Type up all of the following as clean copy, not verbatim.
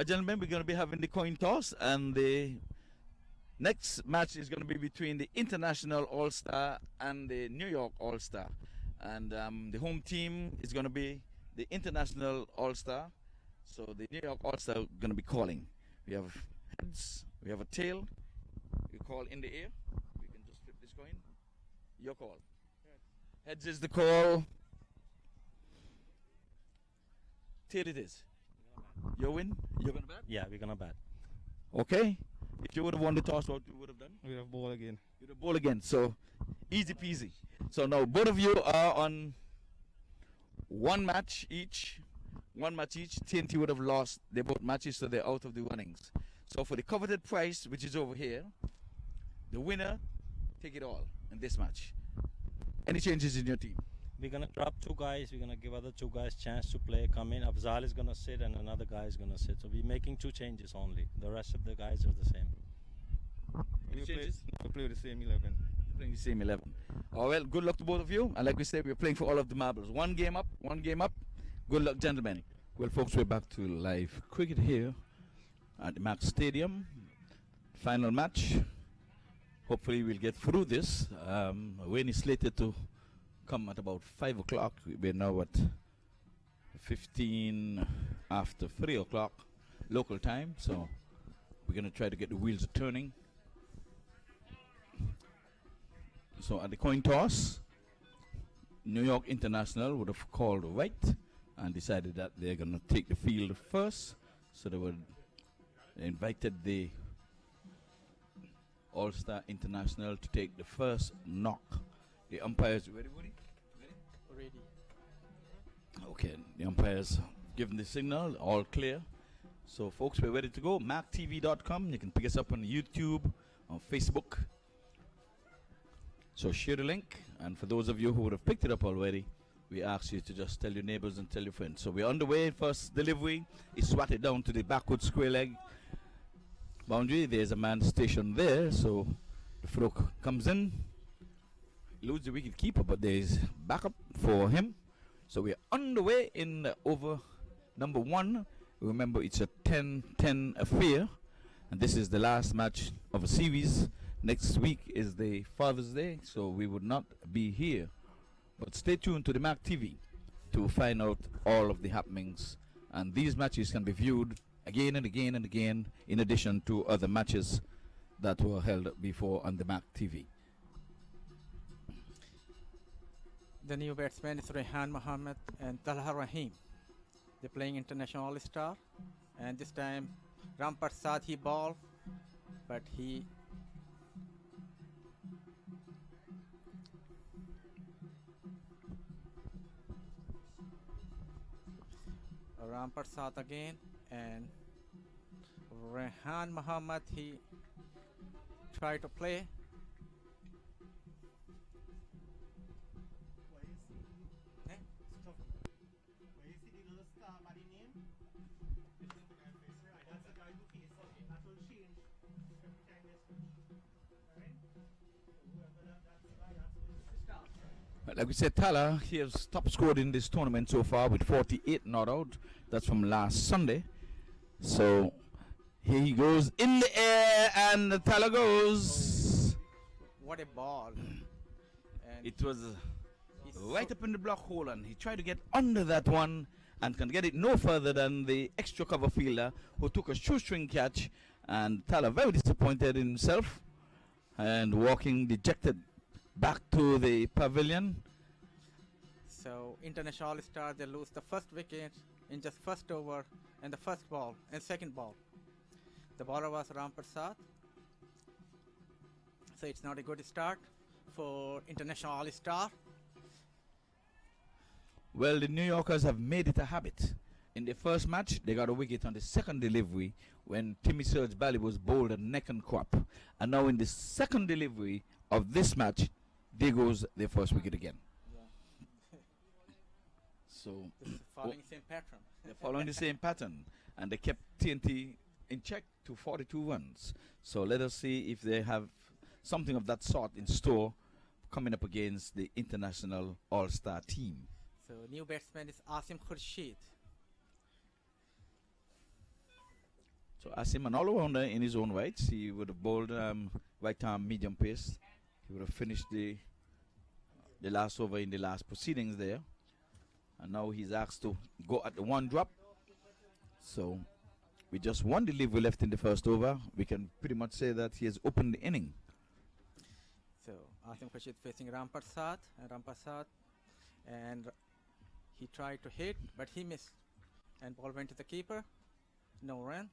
Gentlemen, we're going to be having the coin toss, and the next match is going to be between the International All-Star and the New York All-Star. And the home team is going to be the International All-Star. So the New York All-Star are going to be calling. We have heads, we have a tail. You call in the air. We can just flip this coin. Your call. Heads is the call. Tail it is. You win? You're going to bat? Yeah, we're gonna bat. Okay. If you would have won the toss, what you would have done? We have ball again. You'd have ball again. So easy peasy. So now both of you are on one match each. One match each. TNT would have lost their both matches, so they're out of the runnings. So for the coveted prize, which is over here, the winner take it all in this match. Any changes in your team? We're gonna drop two guys. We're gonna give other two guys chance to play. Come in. Afzal is gonna sit, and another guy is gonna sit. So we're making two changes only. The rest of the guys are the same. Any changes? We play with the same 11. Playing the same 11. Oh, well, good luck to both of you. And like we said, we're playing for all of the marbles. One game up, one game up. Good luck, gentlemen. Well, folks, we're back to live cricket here at the MAQ Stadium. Final match. Hopefully, we'll get through this. Wayne is slated to come at about 5 o'clock. We're now at 15 after 3 o'clock local time. So we're going to try to get the wheels turning. So at the coin toss, New York International would have called white and decided that they're going to take the field first. So they invited the All-Star International to take the first knock. The umpires, ready, Woody? Ready. Okay, the umpires given the signal, all clear. So folks, we're ready to go. MAQTV.com. You can pick us up on YouTube, on Facebook. So share the link, and for those of you who would have picked it up already, we ask you to just tell your neighbors and tell your friends. So we're on the way. First delivery is swatted down to the backward square leg boundary. There's a man stationed there, so the throw comes in, loses the wicket keeper, but there's backup for him. So we're on the way in over number 1. Remember, it's a 10-10 affair, and this is the last match of a series. Next week is the Father's Day, so we would not be here. But stay tuned to the MAQ TV to find out all of the happenings. And these matches can be viewed again and again and again, in addition to other matches that were held before on the MAQ TV. The new batsman is Rehan Mohammed and Talha Rahim. They're playing International All-Star. And this time, Ram Prasad, he ball, but he... Ram Prasad again, and Rehan Mohammed, he tried to play. Like we said, Tala, he has top scored in this tournament so far with 48 not out. That's from last Sunday. So here he goes in the air, and the Tala goes. What a ball. And It was right up in the block hole, and he tried to get under that one and can get it no further than the extra cover fielder who took a shoestring catch. And Tala very disappointed in himself and walking dejected back to the pavilion. So International All-Star, they lose the first wicket in just first over and the first ball and second ball. The bowler was Ram Prasad. So it's not a good start for International All-Star. Well, the New Yorkers have made it a habit. In the first match, they got a wicket on the second delivery when Timmy Surge Bally was bowled a neck and crop. And now in the second delivery of this match, there goes their first wicket again. Yeah. So This is following the same pattern. they're following the same pattern, and they kept TNT in check to 42 runs. So let us see if they have something of that sort in store coming up against the International All-Star team. So new batsman is Asim Khurshid. So Asim, an all-rounder in his own right. He would have bowled right arm medium pace. He would have finished the last over in the last proceedings there. And now he's asked to go at the one drop. So with just one delivery left in the first over, we can pretty much say that he has opened the inning. So Asim Khurshid facing Ram Prasad, and he tried to hit, but he missed. And ball went to the keeper. No run.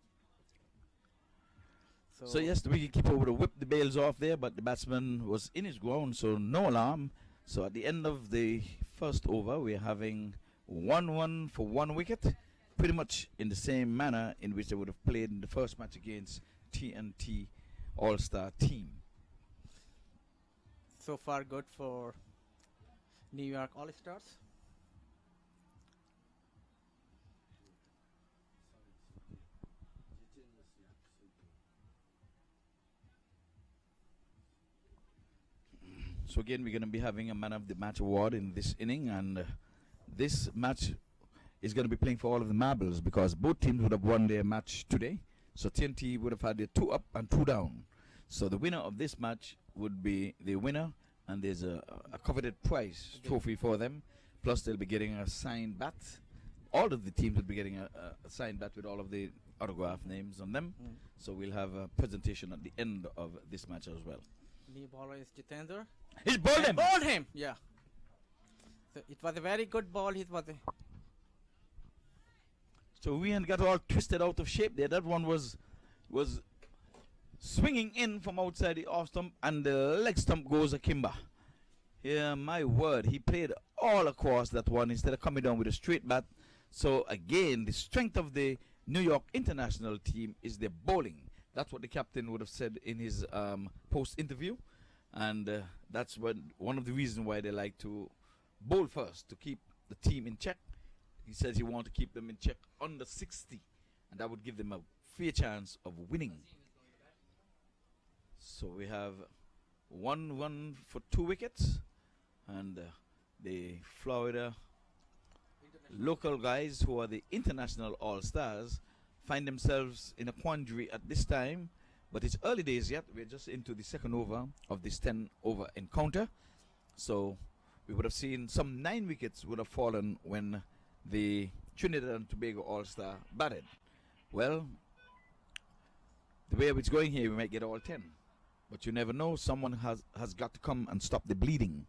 So yes, the wicketkeeper would have whipped the bails off there, but the batsman was in his ground, so no alarm. So at the end of the first over, we're having 1-1 for one wicket, pretty much in the same manner in which they would have played in the first match against T&T All-Star team. So far good for New York All-Stars. So again, we're going to be having a man of the match award in this inning, and this match is going to be playing for all of the marbles because both teams would have won their match today. So TNT would have had their 2 up and 2 down. So the winner of this match would be the winner, and there's a coveted prize trophy for them. Plus they'll be getting a signed bat. All of the teams will be getting a signed bat with all of the autograph names on them. So we'll have a presentation at the end of this match as well. New bowler is Jitendra. He's bowled him! Bowled him! Yeah. So it was a very good ball. So Rian got all twisted out of shape there. That one was swinging in from outside the off stump, and the leg stump goes akimbo. Yeah, my word. He played all across that one instead of coming down with a straight bat. So again, the strength of the New York international team is their bowling. That's what the captain would have said in his post-interview. And that's one of the reasons why they like to bowl first, to keep the team in check. He says he wants to keep them in check under 60, and that would give them a fair chance of winning. So we have 1-1 for 2 wickets, and the Florida local guys who are the international all-stars find themselves in a quandary at this time, but it's early days yet. We're just into the second over of this 10-over encounter. So we would have seen some 9 wickets would have fallen when the Trinidad and Tobago All-Star batted. Well, the way it's going here, we might get all 10. But you never know. Someone has got to come and stop the bleeding.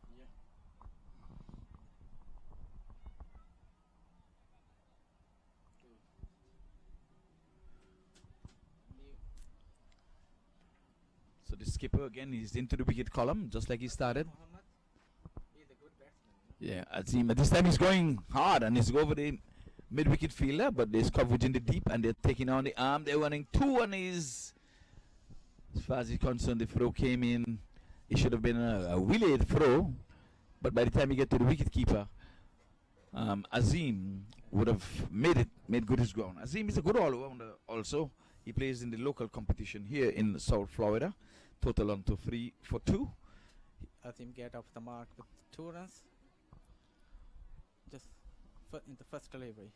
So the skipper again is into the wicket column, just like he started. Yeah, Azim, this time he's going hard and he's over the mid-wicket fielder, but there's coverage in the deep and they're taking on the arm. They're running 2 on his. As far as he's concerned, the throw came in. It should have been a wheeled throw, but by the time he get to the wicket-keeper, Azim would have made good his ground. Azim is a good all-rounder also. He plays in the local competition here in South Florida. Total on to 3 for 2. Azim get off the mark with 2 runs. Just in the first delivery.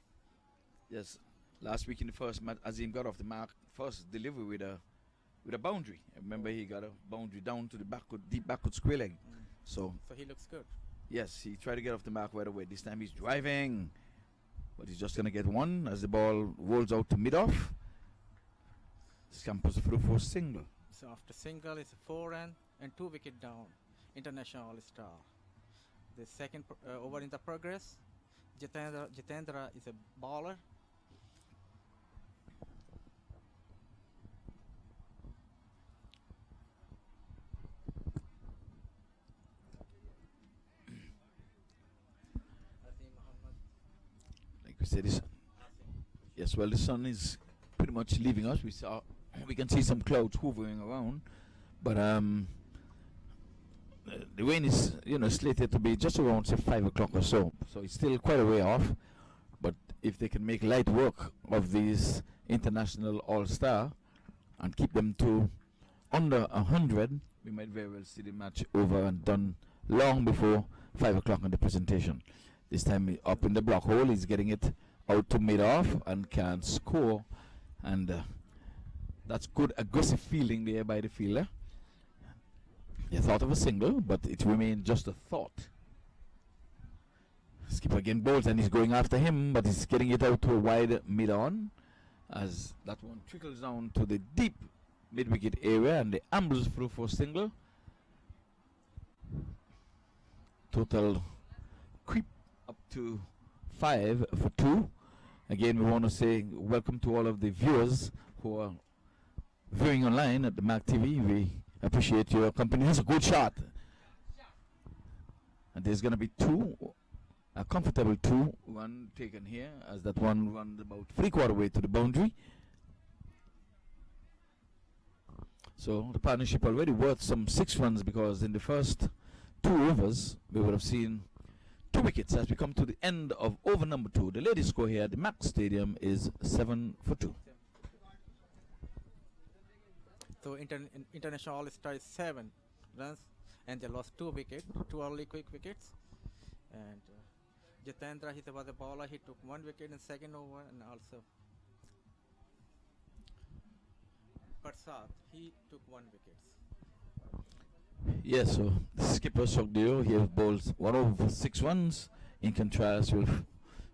Yes, last week in the first match, Azim got off the mark first delivery with a boundary. I remember he got a boundary down to the deep backward square leg. So he looks good. Yes, he tried to get off the mark right away. This time he's driving, but he's just gonna get one as the ball rolls out to mid-off. Scampers through for a single. So after single is a 4 run and 2 wicket down. International All-Star. The second over in the progress. Jitendra is a bowler. Like we said, yes, well, the sun is pretty much leaving us. We can see some clouds hovering around, but the rain is slated to be just around say 5 o'clock or so. So it's still quite a way off. But if they can make light work of these international all-star and keep them to under 100, we might very well see the match over and done long before 5 o'clock on the presentation. This time up in the block hole, he's getting it out to mid-off and can score. And That's good aggressive fielding there by the fielder. He thought of a single, but it remained just a thought. Skipper again bowls and he's going after him, but he's getting it out to a wide mid-on as that one trickles down to the deep mid-wicket area and they ambles through for a single. Total creep up to 5 for 2. Again, we want to say welcome to all of the viewers who are viewing online at the MAQ TV. We appreciate your company. It's a good shot. And there's going to be a comfortable 2 one taken here as that one runs about 3/4 way to the boundary. So the partnership already worth some 6 runs because in the first 2 overs we would have seen 2 wickets as we come to the end of over number 2. The latest score here at the MAQ Stadium is 7 for 2. So international all-star is 7 runs and they lost 2 wickets, 2 early quick wickets. And Jitendra, he was a bowler, he took 1 wicket in second over, and also Prasad, he took 1 wicket. Yes, so the skipper Sogdio, he has bowled 1 over 6 runs. In contrast, you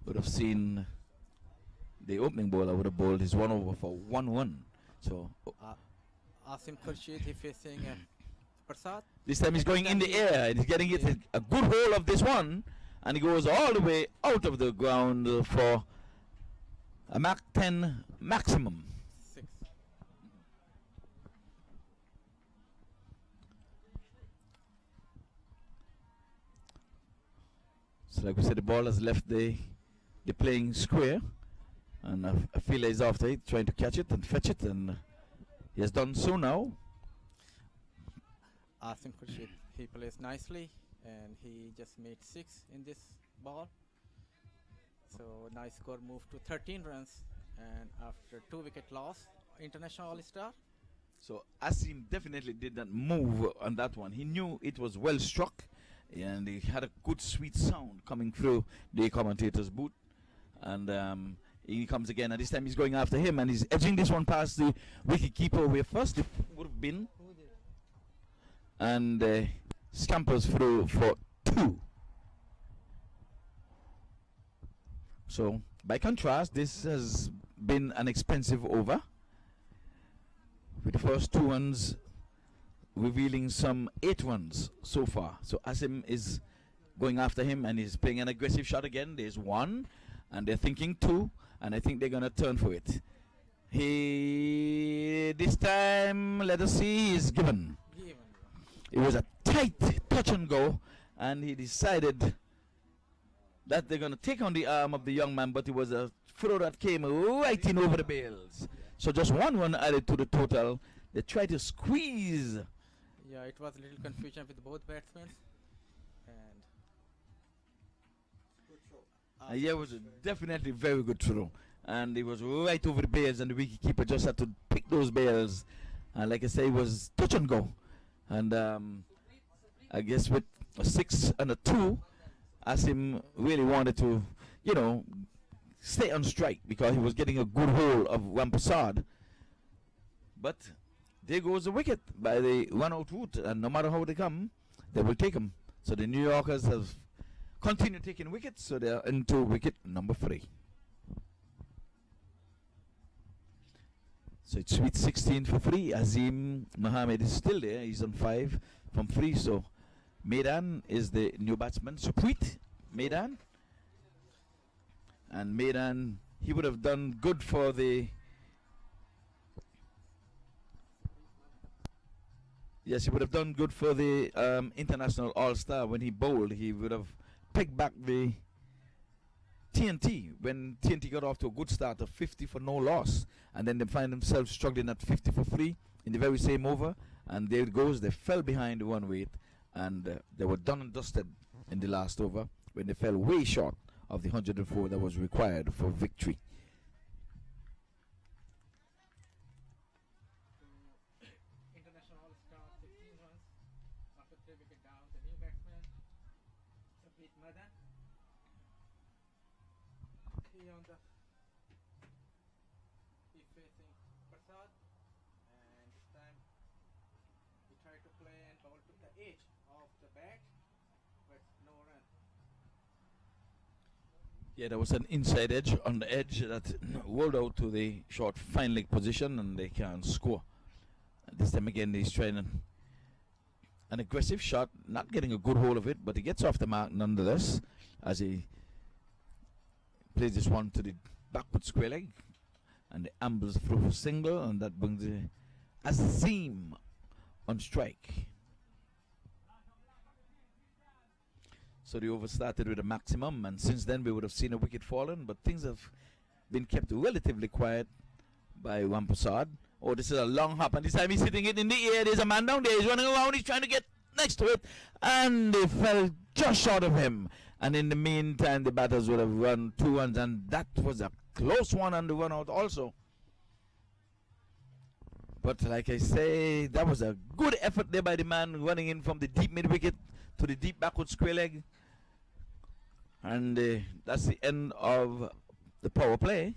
would have seen the opening bowler would have bowled his 1 over for 1-1. So Asim Khurshid, he facing Prasad. this time he's going in the air and he's getting it a good hold of this one, and he goes all the way out of the ground for a Mach 10 maximum. 6. So like we said, the ball has left the playing square, and a fielder is after it, trying to catch it and fetch it, and he has done so now. Asim Khurshid, he plays nicely and he just made 6 in this ball. So nice score, moved to 13 runs and after 2 wicket loss, international all-star. So Asim definitely did not move on that one. He knew it was well struck, and he had a good sweet sound coming through the commentator's booth. And he comes again, and this time he's going after him, and he's edging this one past the wicket keeper where first it would have been, and scampers through for 2. So by contrast, this has been an expensive over, with the first 2 runs revealing some 8 runs so far. So Asim is going after him and he's playing an aggressive shot again. There's 1 and they're thinking 2, and I think they're gonna turn for it. This time, let us see, he's given. It was a tight touch and go, and he decided that they're gonna take on the arm of the young man, but it was a throw that came right in over the bails. So just 1 run added to the total. They tried to squeeze. Yeah, it was a little confusion with both batsmen. And Yeah, it was a definitely very good throw. And it was right over the bails, and the wicketkeeper just had to pick those bails. And like I say, it was touch and go. And I guess with a 6 and a 2, Asim really wanted to, stay on strike because he was getting a good hold of Rampasad. But there goes the wicket by the run-out route, and no matter how they come, they will take them. So the New Yorkers have continued taking wickets, so they are into wicket number 3. So it's sweet 16 for 3. Azim Mohammed is still there. He's on 5 from 3. So Maidan is the new batsman. Supreet Maidan. And Maidan, he would have done good for the... Yes, he would have done good for the international all-star. When he bowled, he would have picked back the TNT when TNT got off to a good start of 50 for no loss, and then they find themselves struggling at 50 for 3 in the very same over, and there it goes. They fell behind 1 weight, and they were done and dusted in the last over when they fell way short of the 104 that was required for victory. international all-star 16 runs after 3 wicket down. The new batsman, Supreet Madan. He facing Prasad. Yeah, there was an inside edge on the edge that rolled out to the short fine leg position, and they can't score. This time again, he's trying an aggressive shot, not getting a good hold of it, but he gets off the mark nonetheless as he plays this one to the backward square leg, and the ambles through for single, and that brings Azim on strike. So the over started with a maximum, and since then we would have seen a wicket fallen, but things have been kept relatively quiet by Juan Prasad. Oh, this is a long hop, and this time he's hitting it in the air. There's a man down there. He's running around. He's trying to get next to it, and they fell just short of him. And in the meantime, the batters would have run 2 runs, and that was a close one on the run out also. But like I say, that was a good effort there by the man running in from the deep mid wicket to the deep backward square leg. And that's the end of the power play.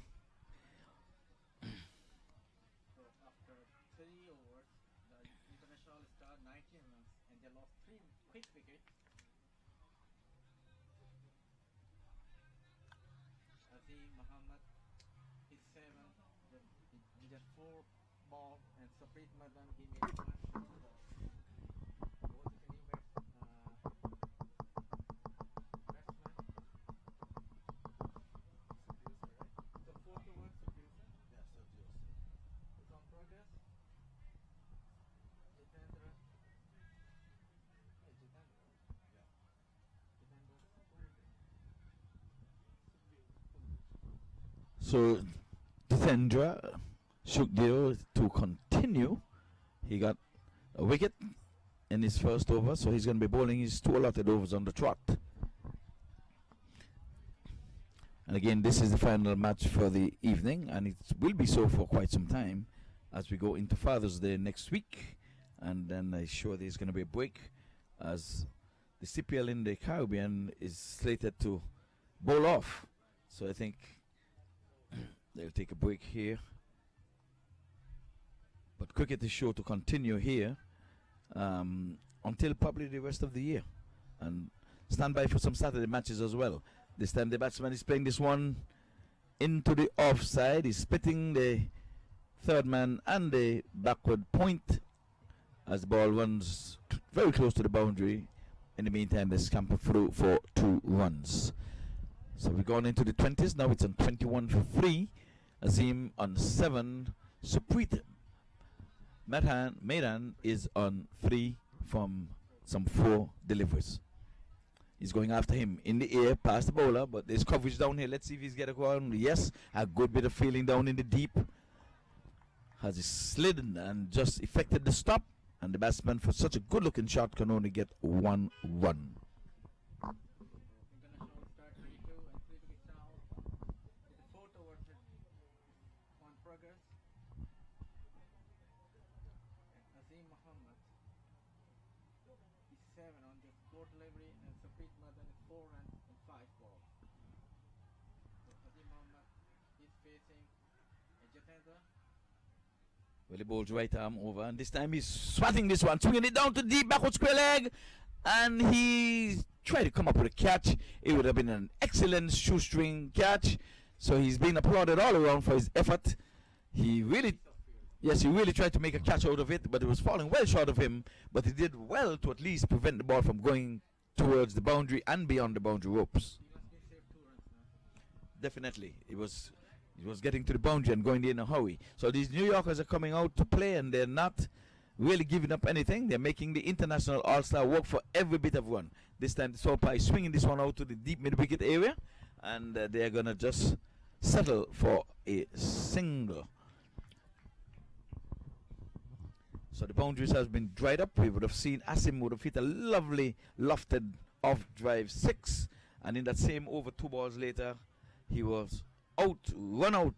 So Jitendra Shukdeo to continue. He got a wicket in his first over, so he's going to be bowling his 2 allotted overs on the trot. And again, this is the final match for the evening, and it will be so for quite some time as we go into Father's Day next week. And then I'm sure there's going to be a break as the CPL in the Caribbean is slated to bowl off. So I think they'll take a break here. But cricket is sure to continue here until probably the rest of the year. And stand by for some Saturday matches as well. This time the batsman is playing this one into the offside. He's splitting the third man and the backward point as the ball runs very close to the boundary. In the meantime, they scamper through for 2 runs. So we've gone into the 20s. Now it's on 21 for 3. Azim on 7. Suprit Maidan is on 3 from some 4 deliveries. He's going after him in the air past the bowler, but there's coverage down here. Let's see if he's get a ground. Yes, a good bit of feeling down in the deep. Has he slidden and just effected the stop, and the batsman for such a good looking shot can only get 1 run. Well, he bowls right arm over, and this time he's swatting this one, swinging it down to deep backward square leg, and he tried to come up with a catch. It would have been an excellent shoestring catch, so he's being applauded all around for his effort. He really tried to make a catch out of it, but it was falling well short of him, but he did well to at least prevent the ball from going towards the boundary and beyond the boundary ropes. Definitely, it was getting to the boundary and going in a hurry. So these New Yorkers are coming out to play, and they're not really giving up anything. They're making the international all-star work for every bit of run. This time the Sopa is swinging this one out to the deep mid-wicket area, and they're going to just settle for a single. So the boundaries has been dried up. We would have seen Asim would have hit a lovely lofted off-drive 6, and in that same over 2 balls later, he was run out,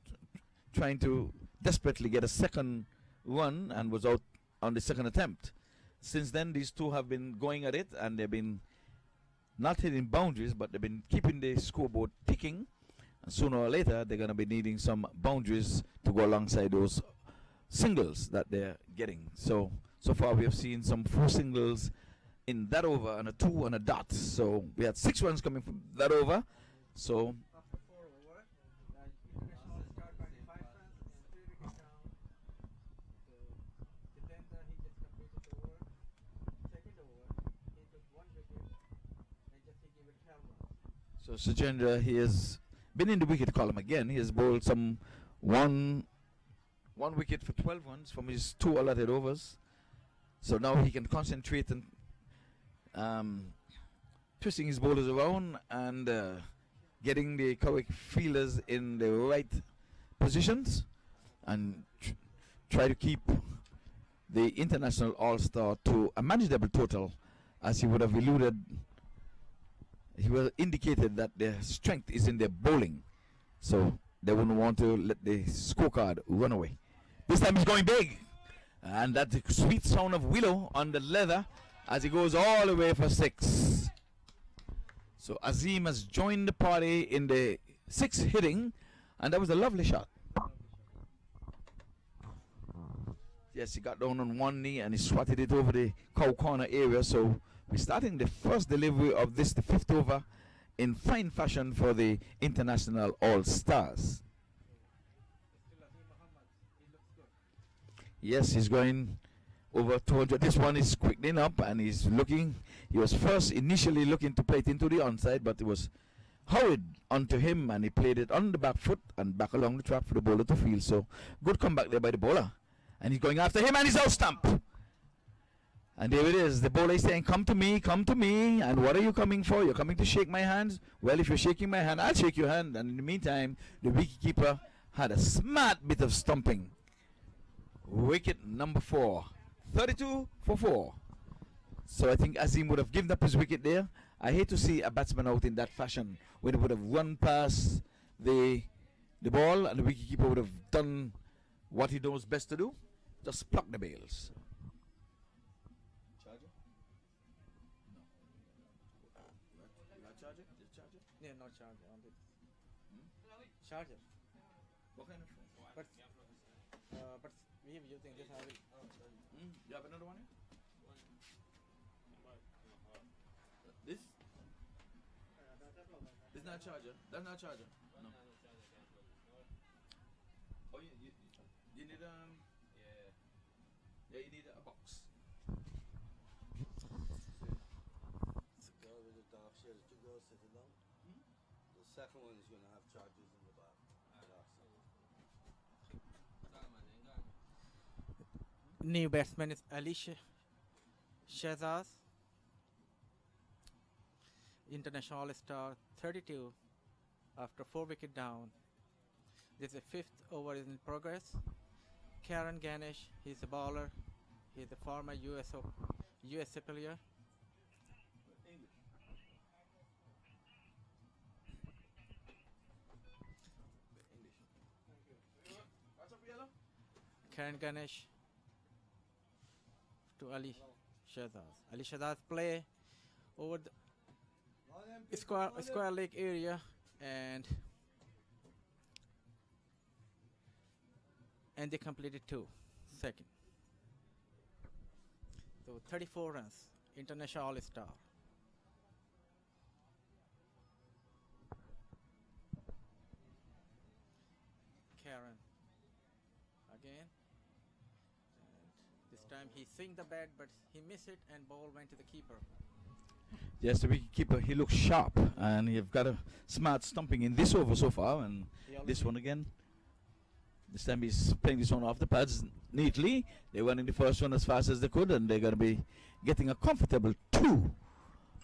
trying to desperately get a second run, and was out on the second attempt. Since then, these two have been going at it, and they've been not hitting boundaries, but they've been keeping the scoreboard ticking. And sooner or later, they're going to be needing some boundaries to go alongside those singles that they're getting. So far we have seen some 4 singles in that over, and a 2 and a dot. So we had 6 runs coming from that over. So So Sajendra, he has been in the wicket column again. He has bowled some one wicket for 12 runs from his 2 allotted overs. So now he can concentrate on twisting his bowlers around and getting the correct fielders in the right positions and try to keep the international all-star to a manageable total, as he would have indicated that their strength is in their bowling, so they wouldn't want to let the scorecard run away. This time he's going big, and that's the sweet sound of Willow on the leather as he goes all the way for 6. So Azim has joined the party in the 6th hitting, and that was a lovely shot. Yes, he got down on one knee and he swatted it over the cow corner area. So we're starting the first delivery of this, the 5th over, in fine fashion for the International All-Stars. Yes, he's going over 200. This one is quickening up and he's looking. He was first initially looking to play it into the onside, but it was hurried onto him and he played it on the back foot and back along the track for the bowler to field. So good comeback there by the bowler. And he's going after him and he's out stump. And there it is. The bowler is saying, come to me, come to me. And what are you coming for? You're coming to shake my hands? Well, if you're shaking my hand, I'll shake your hand. And in the meantime, the wicketkeeper had a smart bit of stumping. Wicket number 4. 32 for 4. So I think Azim would have given up his wicket there. I hate to see a batsman out in that fashion, when he would have run past the ball and the wicketkeeper would have done what he knows best to do. Just pluck the bails. Charger? No. Not charger? Just charger? Yeah, not charger. Charger. What kind of phone? But we are using this. I will. You have another one here? This? This is not a charger. That's not a charger. No. Oh, you need yeah, you need a box. The girl with the dark shade, the 2 girls sitting down. The second one is going to have charges in the back. New batsman is Alicia Shazaz, international all-star, 32 after 4 wicket down. This is the 5th over is in progress. Karen Ganesh, he's a bowler. He's a former USA player. Karen Ganesh to Ali Shazaz. Ali Shazaz play over the square leg area and they completed 2 second. So 34 runs, international all-star. Karen again. And this time he swing the bat, but he missed it and ball went to the keeper. Yes, the wicketkeeper, he looks sharp and you've got a smart stumping in this over so far, and this one again. This time he's playing this one off the pads neatly. They went in the first one as fast as they could, and they're going to be getting a comfortable 2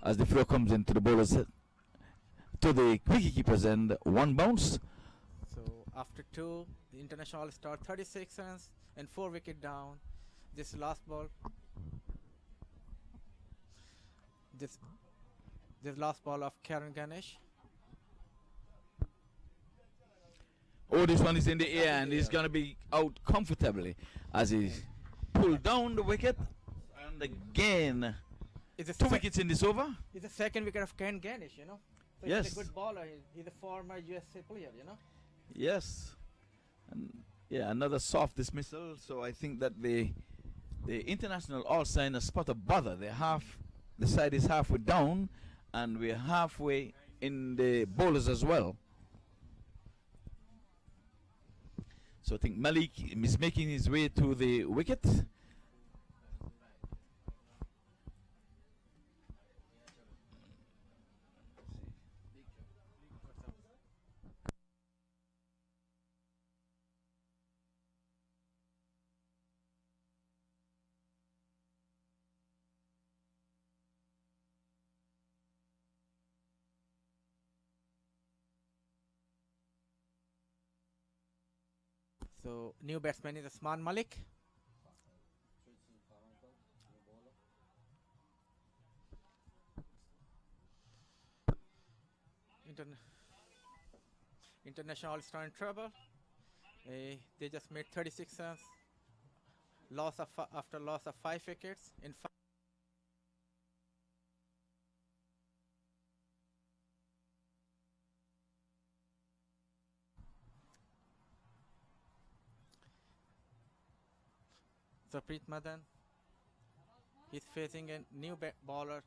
as the throw comes into the bowlers, to the wicketkeeper's end. 1 bounce. So after 2, the international all-star 36 runs and 4 wicket down. This last ball, this last ball of Karen Ganesh. Oh, this one is in the air and he's going to be out comfortably as he pulled down the wicket. And again, It's 2 wickets in this over. He's the second wicket of Karen Ganesh, you know. So Yes. he's a good bowler. He's a former USA player, you know. Yes. And yeah, another soft dismissal. So I think that the international all-star in a spot of bother. The side is halfway down and we're halfway in the bowlers as well. So I think Malik is making his way to the wicket. So new batsman is Usman Malik. International All-Star in trouble. They just made 36 runs. After loss of 5 wickets in 5. So Preet Madan, he's facing a new bowler,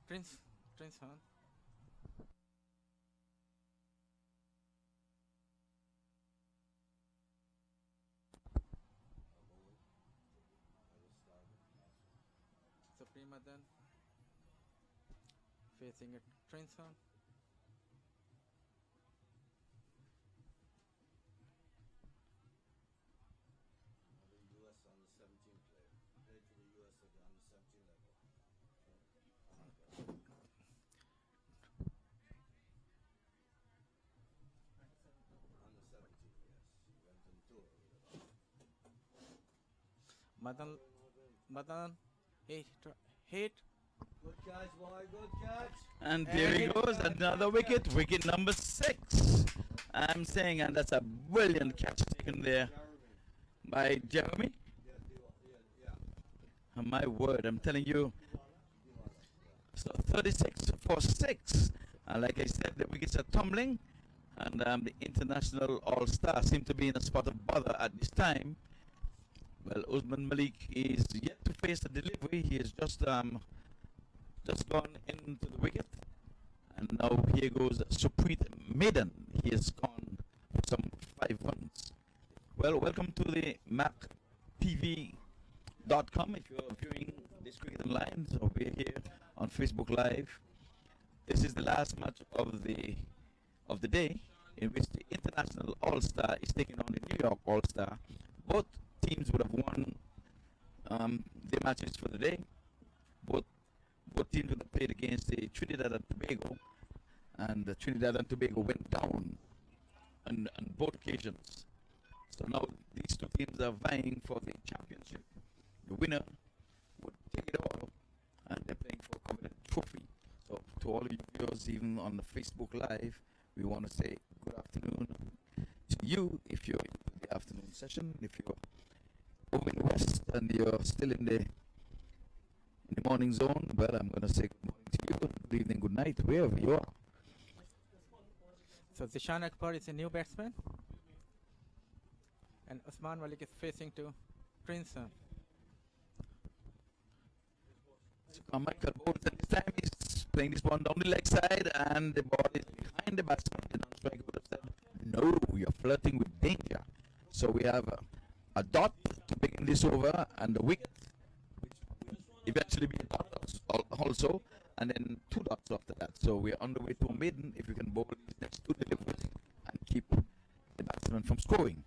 Prince Han. So Preet Madan facing a Prince Han. US under 17 player. Played for the US at the under 17 level. Under 17, yes. He went on tour with it. Madan, hit. Good catch, boy, good catch. And there he goes, another wicket, wicket number 6. I'm saying, and that's a brilliant catch taken there by Jeremy. And my word, I'm telling you. So 36 for 6. And like I said, the wickets are tumbling. And the international all-star seem to be in a spot of bother at this time. Well, Usman Malik is yet to face the delivery. He has just gone into the wicket. And now here goes Supreet Madan. He has gone for some 5 runs. Well, welcome to the MAQ TV.com. If you're viewing this cricket online, so we're here on Facebook Live. This is the last match of the day, in which the International All-Star is taking on the New York All-Star. Both teams would have won their matches for the day. Both teams would have played against the Trinidad and Tobago, and the Trinidad and Tobago went down on both occasions. So now these two teams are vying for the championship. The winner would take it all, and they're playing for a coveted trophy. So to all of you viewers, even on the Facebook Live, we want to say good afternoon to you if you're in the afternoon session. If you're over in the West and you're still in the morning zone, well, I'm going to say good morning to you, good evening, good night, wherever you are. So Zishan Akbar is a new batsman. And Usman Malik is facing to Princeton. So Michael Bowles at this time is playing this one down the leg side, and the ball is behind the batsman. The non-striker would have said, no, you're flirting with danger. So we have a dot to begin this over, and the wicket, which will eventually be a dot also, and then 2 dots after that. So we're on the way to a maiden if we can bowl these next 2 deliveries and keep the batsman from scoring.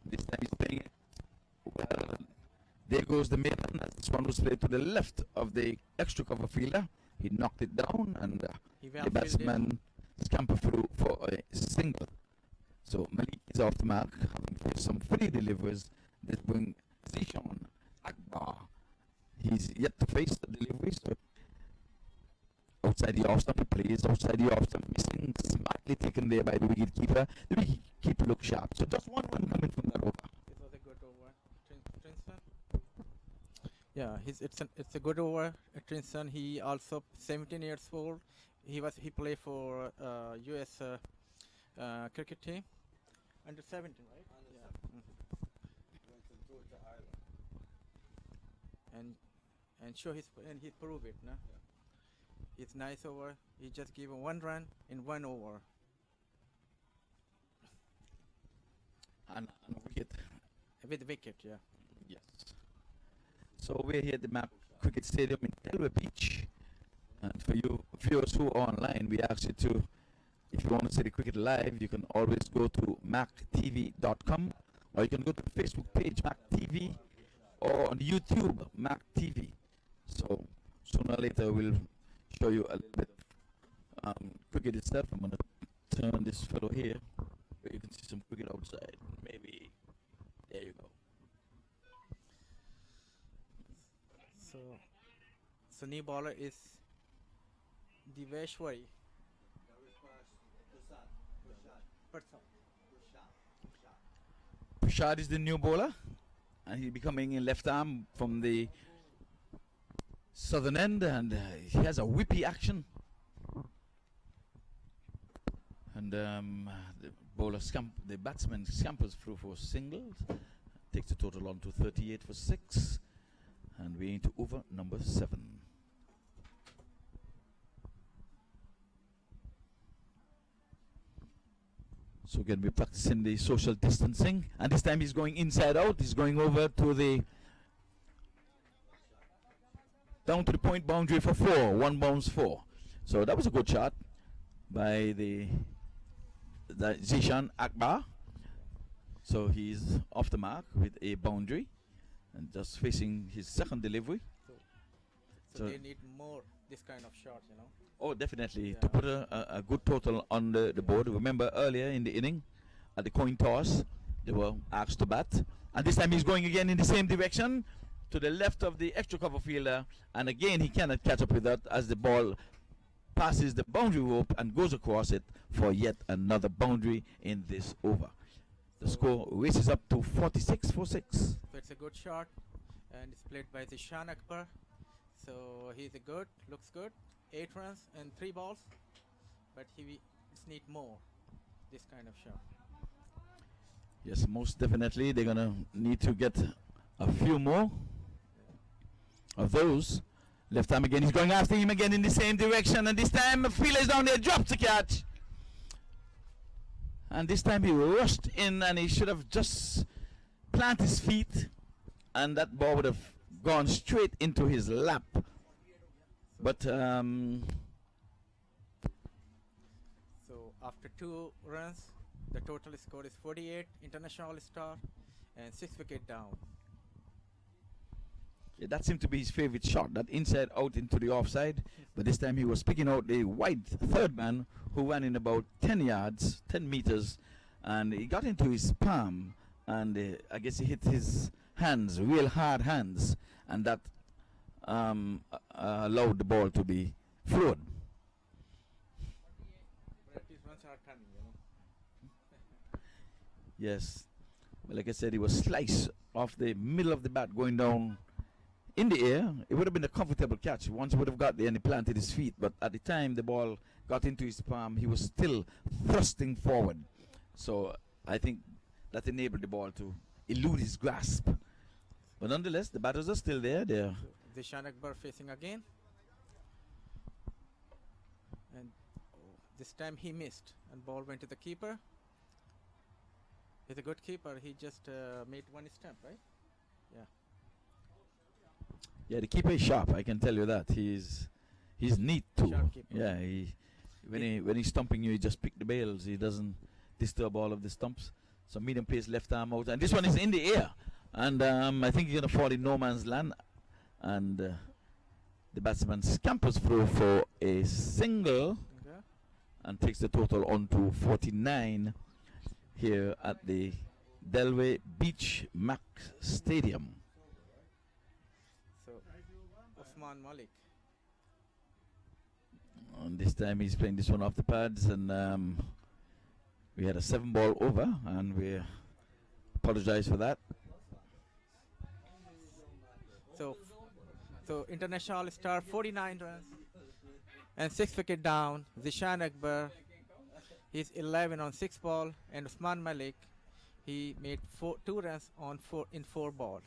This time he's playing it. Well, there goes the maiden. This one was played to the left of the extra cover fielder. He knocked it down, and the batsman scampered through for a single. So Malik is off the mark, having faced some free deliveries that bring Zishan Akbar. He's yet to face the delivery, so outside the off stump, he plays outside the off stump, missing, smartly taken there by the wicketkeeper. The wicketkeeper looks sharp. So just one run coming from that over. It was a good over. Princeton. Yeah, it's a good over. Princeton. He also 17 years old. He played for U.S. Cricket team under 17, right? Under Yeah. 17. Went on tour to Ireland. And he proved it, no? Yeah. It's nice over. He just gave 1 run in 1 over. And a wicket. With wicket, yeah. Yes. So we're here at the MAQ Cricket Stadium in Delaware Beach. And for you viewers who are online, we ask you to, if you want to see the cricket live, you can always go to MAQTV.com, or you can go to the Facebook page, MAQ TV, or on YouTube, MAQ TV. So sooner or later we'll show you a little bit of cricket itself. I'm going to turn this fellow here, where you can can see some cricket outside. Maybe. There you go. So new bowler is Diveshwari. Prashad is the new bowler, and he'll be coming in left arm from the southern end, and he has a whippy action. And the batsman scampers through for singles, takes the total on to 38 for 6, and we're into over number 7. So again, we're practicing the social distancing, and this time he's going inside out. He's going over to the down to the point boundary for 4, 1 bounce 4. So that was a good shot by the Zishan Akbar. So he's off the mark with a boundary and just facing his second delivery. So they need more this kind of shots, you know. Oh, definitely. Yeah. To put a good total on the board. Remember earlier in the inning, at the coin toss, they were asked to bat. And this time he's going again in the same direction, to the left of the extra cover fielder. And again, he cannot catch up with that as the ball passes the boundary rope and goes across it for yet another boundary in this over. The score races up to 46 for 6. So it's a good shot, and it's played by Zishan Akbar. So he's a good, looks good. 8 runs and 3 balls, but he just need more this kind of shot. Yes, most definitely. They're going to need to get a few more of those. Left arm again. He's going after him again in the same direction, and this time the fielder is down there, drops the catch. And this time he rushed in, and he should have just planted his feet, and that ball would have gone straight into his lap. But So after 2 runs, the total score is 48, international star, and 6 wicket down. yeah, that seemed to be his favorite shot, that inside out into the offside. But this time he was picking out the wide third man who ran in about 10 yards, 10 meters, and he got into his palm, and I guess he hit his hands, real hard hands, and that allowed the ball to be flowed. But these runs are coming, you know. Yes. But like I said, he was sliced off the middle of the bat going down in the air. It would have been a comfortable catch once he would have got there and he planted his feet. But at the time the ball got into his palm, he was still thrusting forward. So I think that enabled the ball to elude his grasp. But nonetheless, the batters are still there. They're Zishan Akbar facing again. And this time he missed, and ball went to the keeper. He's a good keeper. He just made 1 stump, right? yeah, the keeper is sharp. I can tell you that. He's neat too. Sharp keeper. Yeah, when he's stumping you, he just pick the bails. He doesn't disturb all of the stumps. So medium pace, left arm out, and this one is in the air. And I think he's gonna fall in no man's land. And the batsman scampers through for a single Okay. and takes the total on to 49 here at the Delway Beach MAQ Stadium. So Osman Malik. And this time he's playing this one off the pads, and we had a 7-ball over, and we apologize for that. So international star 49 runs and 6 wicket down. Zishan Akbar, he's 11 on 6 ball, and Usman Malik, he made 2 runs on 4 ball.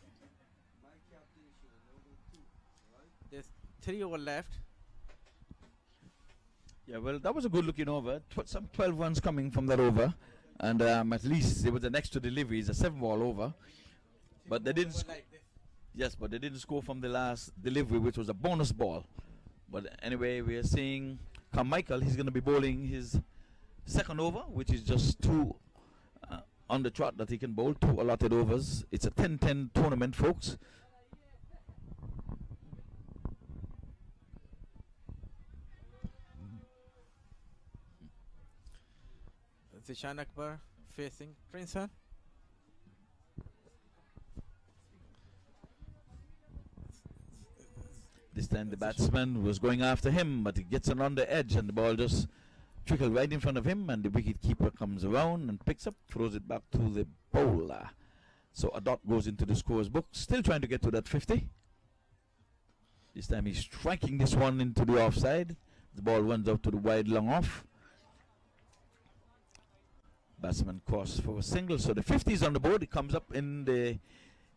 There's 3 over left. Yeah, well, that was a good looking over. Some 12 runs coming from that over, and at least it was an extra delivery. It's a 7-ball over, but they didn't. Yes, but they didn't score from the last delivery, which was a bonus ball. But anyway, we are seeing Carmichael. He's going to be bowling his second over, which is just 2 on the trot that he can bowl, 2 allotted overs. It's a 10-10 tournament, folks. Zishan Akbar facing Trinson. This time the batsman was going after him, but he gets it on the edge and the ball just trickled right in front of him, and the wicket keeper comes around and picks up, throws it back to the bowler. So a dot goes into the scorer's book, still trying to get to that 50. This time he's striking this one into the offside. The ball runs out to the wide long off. Batsman crosses for a single, so the 50 is on the board. It comes up in the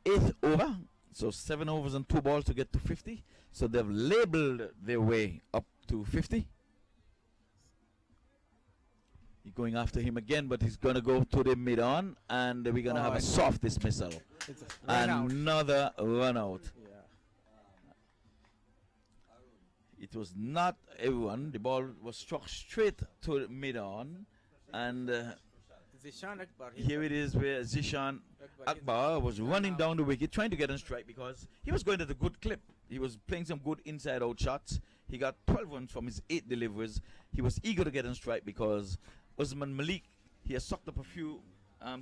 8th over. So 7 overs and 2 balls to get to 50. So they've labelled their way up to 50. He's going after him again, but he's going to go to the mid-on, and we're going to have a soft dismissal. It's a run out. Another run out. Yeah. It was not a run. The ball was struck straight to the mid-on, and Zishan Akbar. here it is where Zishan Akbar was running down the wicket, trying to get on strike because he was going at a good clip. He was playing some good inside-out shots. He got 12 runs from his 8 deliveries. He was eager to get on strike because Usman Malik, he has sucked up a few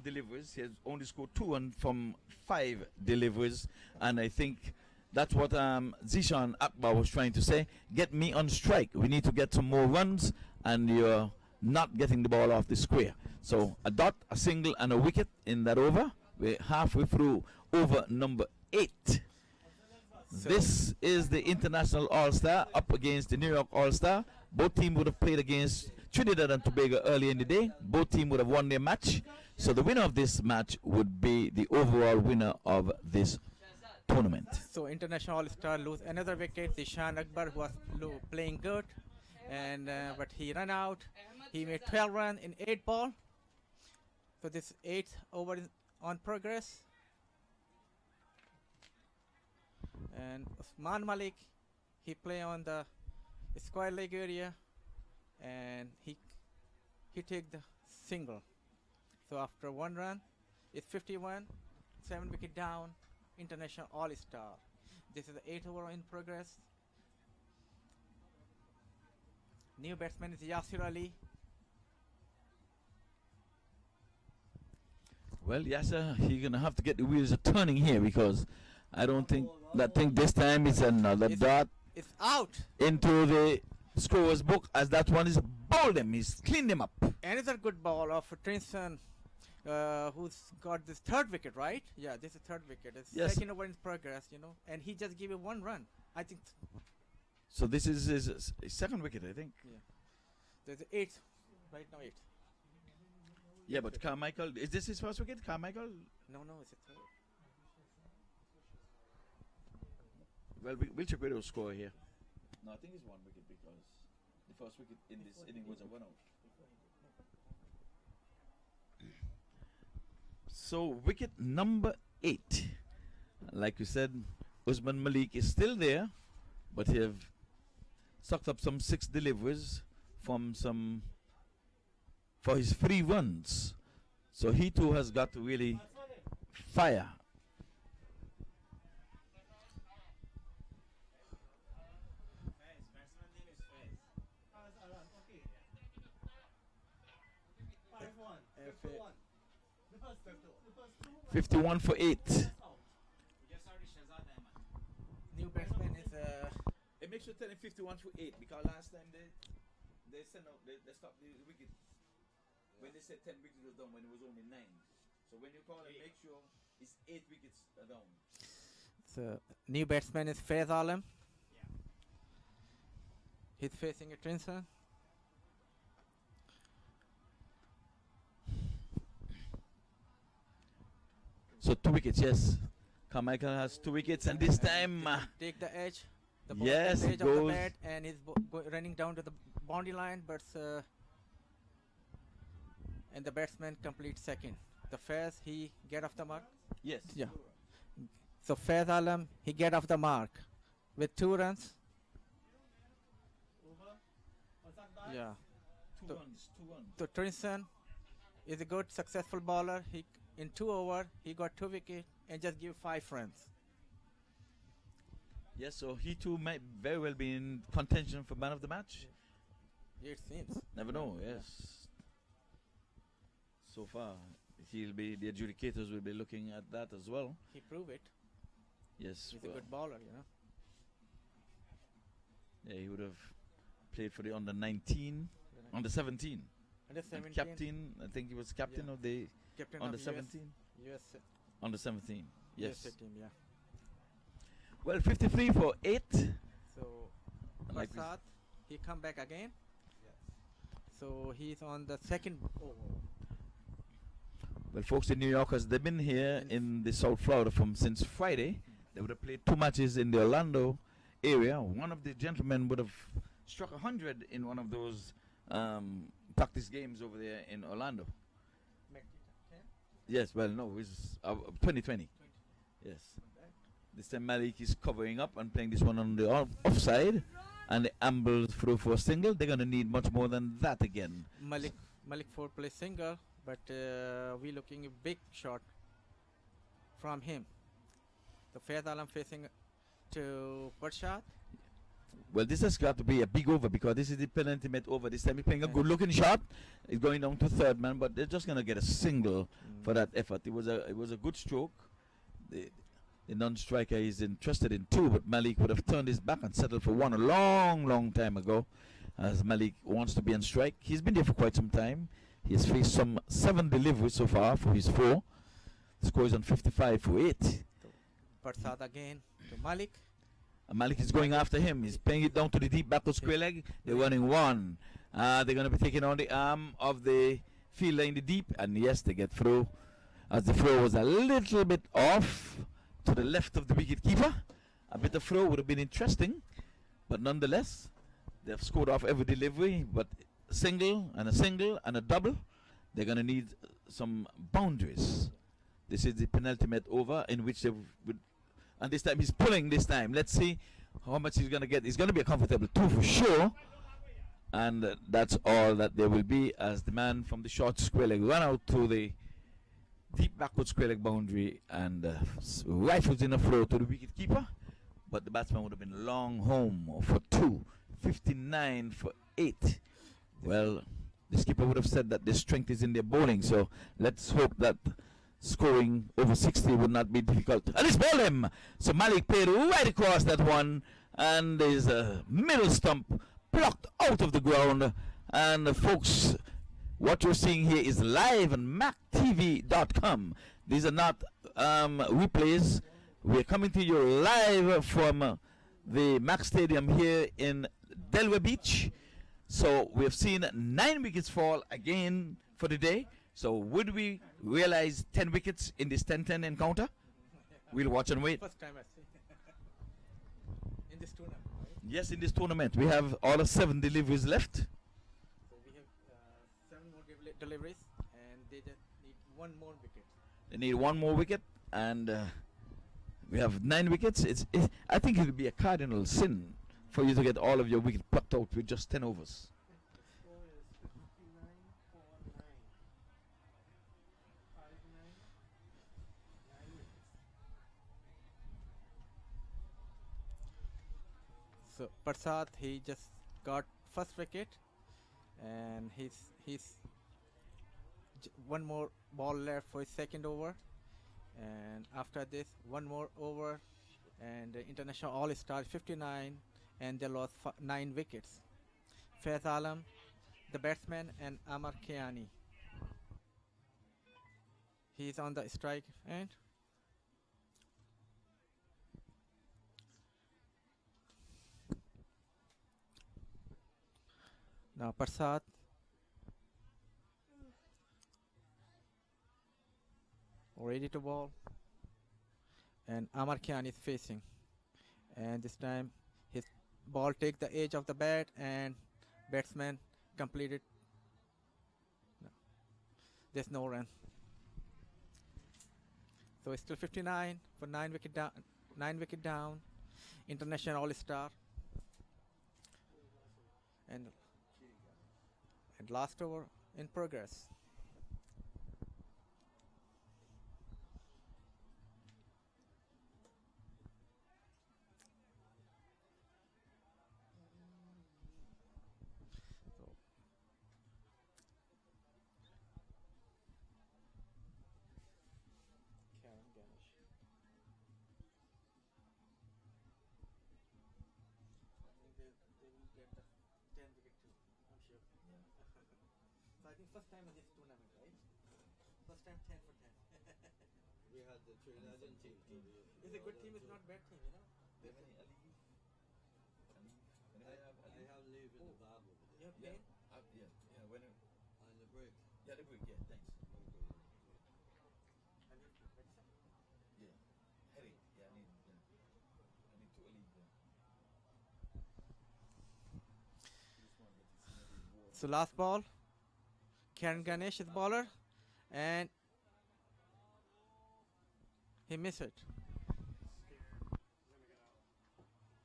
deliveries. He has only scored 2 runs from 5 deliveries, and I think that's what Zishan Akbar was trying to say. Get me on strike. We need to get some more runs, and you're not getting the ball off the square. So a dot, a single, and a wicket in that over. We're halfway through over number 8. So This is the International All-Star up against the New York All-Star. Both teams would have played against Trinidad and Tobago early in the day. Both teams would have won their match. So the winner of this match would be the overall winner of this tournament. So International All-Star lose another wicket. Zishan Akbar was playing good, and but he ran out. He made 12 runs in 8 ball. So this 8th over is on progress. And Usman Malik, he play on the square leg area, and he take the single. So after 1 run, it's 51, 7 wicket down. International All-Star. This is the 8th over in progress. New batsman is Yasir Ali. Well, Yasser, he's going to have to get the wheels turning here because I don't think this time it's another dot It's out. into the scorer's book, as that one is bowled him. He's cleaned him up. Another good ball of Trinson, who's got this 3rd wicket, right? Yeah, this is 3rd wicket. It's Yes. 2nd over in progress, and he just gave it 1 run. I think So this is his 2nd wicket, I think. there's 8th right now. 8th. Yeah, but Carmichael, is this his 1st wicket, Carmichael? No, it's a 3rd. Well, we'll check where they'll score here. No, I think it's 1 wicket because the 1st wicket in this inning was a 1 out. So wicket number 8. Like you said, Usman Malik is still there, but he have sucked up some 6 deliveries for his 3 runs. So he too has got to really fire. If it- 51 for 8. New batsman is It makes you tell him 51 for 8 because last time they sent out they stopped the wicket when they said 10 wickets was down when it was only 9. So when you call it, make sure it's 8 wickets down. so new batsman is Faiz Alam. He's facing a Trinson. So 2 wickets, yes. Carmichael has 2 wickets, and this time Take the edge. The ball yes, takes the it edge of the goes. bat, and he's running down to the boundary line, but and the batsman completes 2nd. The Faiz, he get off the mark. Yes. Yeah. So Faiz Alam, he get off the mark with 2 runs. Yeah. 2 runs, 2 runs. So Trinson is a good, successful bowler. He in 2 overs, he got 2 wickets and just give 5 runs. Yes, so he too might very well be in contention for man of the match. It seems. Never know, yes. so far. The adjudicators will be looking at that as well. He proved it. Yes. He's a good bowler, you know. Yeah, he would have played for the under 19, under 17. Under And 17. captain, I think he was captain Yeah. of the Captain under of 17. US Under 17. Yes. USA team, yeah. Well, 53 for 8. So Like we- Prasad, he come back again. So he's on the second over. Well, folks, the New Yorkers, they've been here in the South Florida since Friday. They would have played 2 matches in the Orlando area. One of the gentlemen would have struck 100 in one of those practice games over there in Orlando. Yes, well, no, it's 2020. Yes. This time Malik is covering up and playing this one on the offside. And the ambles through for a single. They're going to need much more than that again. Malik 4 play single, but we looking a big shot from him. The Fayez Alam facing to Prasad. Well, this has got to be a big over because this is the penultimate over. This time he's playing a good-looking shot. He's going down to third man, but they're just going to get a single for that effort. It was a good stroke. The non-striker is interested in 2, but Malik would have turned his back and settled for 1 a long, long time ago, as Malik wants to be on strike. He's been there for quite some time. He's faced some 7 deliveries so far for his 4. The score is on 55 for 8. Prasad again to Malik. And Malik is going after him. He's playing it down to the deep back of square leg. They're running 1. They're going to be taking on the arm of the fielder in the deep. And yes, they get through. As the throw was a little bit off to the left of the wicket keeper. A bit of throw would have been interesting. But nonetheless, they've scored off every delivery. But a single and a double. They're going to need some boundaries. This is the penultimate over in which they would. And this time he's pulling this time. Let's see how much he's going to get. It's going to be a comfortable 2 for sure. And that's all that there will be as the man from the short square leg run out to the deep backward square leg boundary and rifles in a throw to the wicket keeper. But the batsman would have been long home for 2. 59 for 8. Well, the skipper would have said that the strength is in their bowling. So let's hope that scoring over 60 would not be difficult. And it's ball him. So Malik played right across that one. And there's a middle stump plucked out of the ground. And folks, what you're seeing here is live on MAQ TV.com. These are not replays. We're coming to you live from the MAQ Stadium here in Delaware Beach. So we've seen 9 wickets fall again for the day. So would we realize 10 wickets in this 10-10 encounter? We'll watch and wait. First time I see in this tournament, right? Yes, in this tournament. We have all of 7 deliveries left. So we have 7 more deliveries, and they just need 1 more wicket. They need 1 more wicket, and we have 9 wickets. I think it would be a cardinal sin for you to get all of your wickets plucked out with just 10 overs. So Prasad, he just got first wicket, and he's 1 more ball left for his second over, and after this 1 more over, and the international all-star 59, and they lost 9 wickets. Fayez Alam, the batsman, and Amar Kiani. He's on the strike end. Now Prasad ready to bowl, and Amar Khan is facing, and this time his ball take the edge of the bat, and batsman completed. No. There's no run, so it's still 59 for 9 wicket down. 9 wicket down. International all-star, and last over in progress. think first time in this tournament, right? First time 10 for 10. We had the Trinidadian team. It's a good team, it's not bad team, you know. I have leave in the bag over You there. have pain? When On the break. yeah, the break, yeah, thanks. Have you medicine? Yeah, headache. Yeah, I need to alleviate. So last ball, Karen Ganesh is bowler, and he missed it.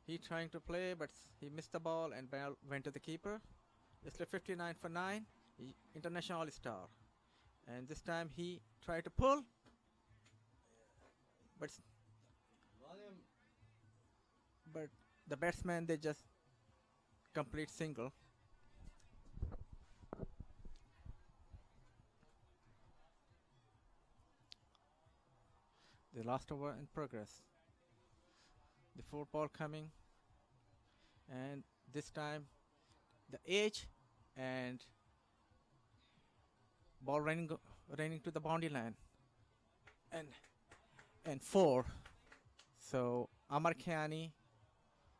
He trying to play, but he missed the ball and ball went to the keeper. It's like 59 for 9, international all-star. And this time he tried to pull, but Volume. but the batsman, they just complete single. The last over in progress. The 4 ball coming, and this time the edge and ball running to the boundary line, and 4. So Amar Khiani,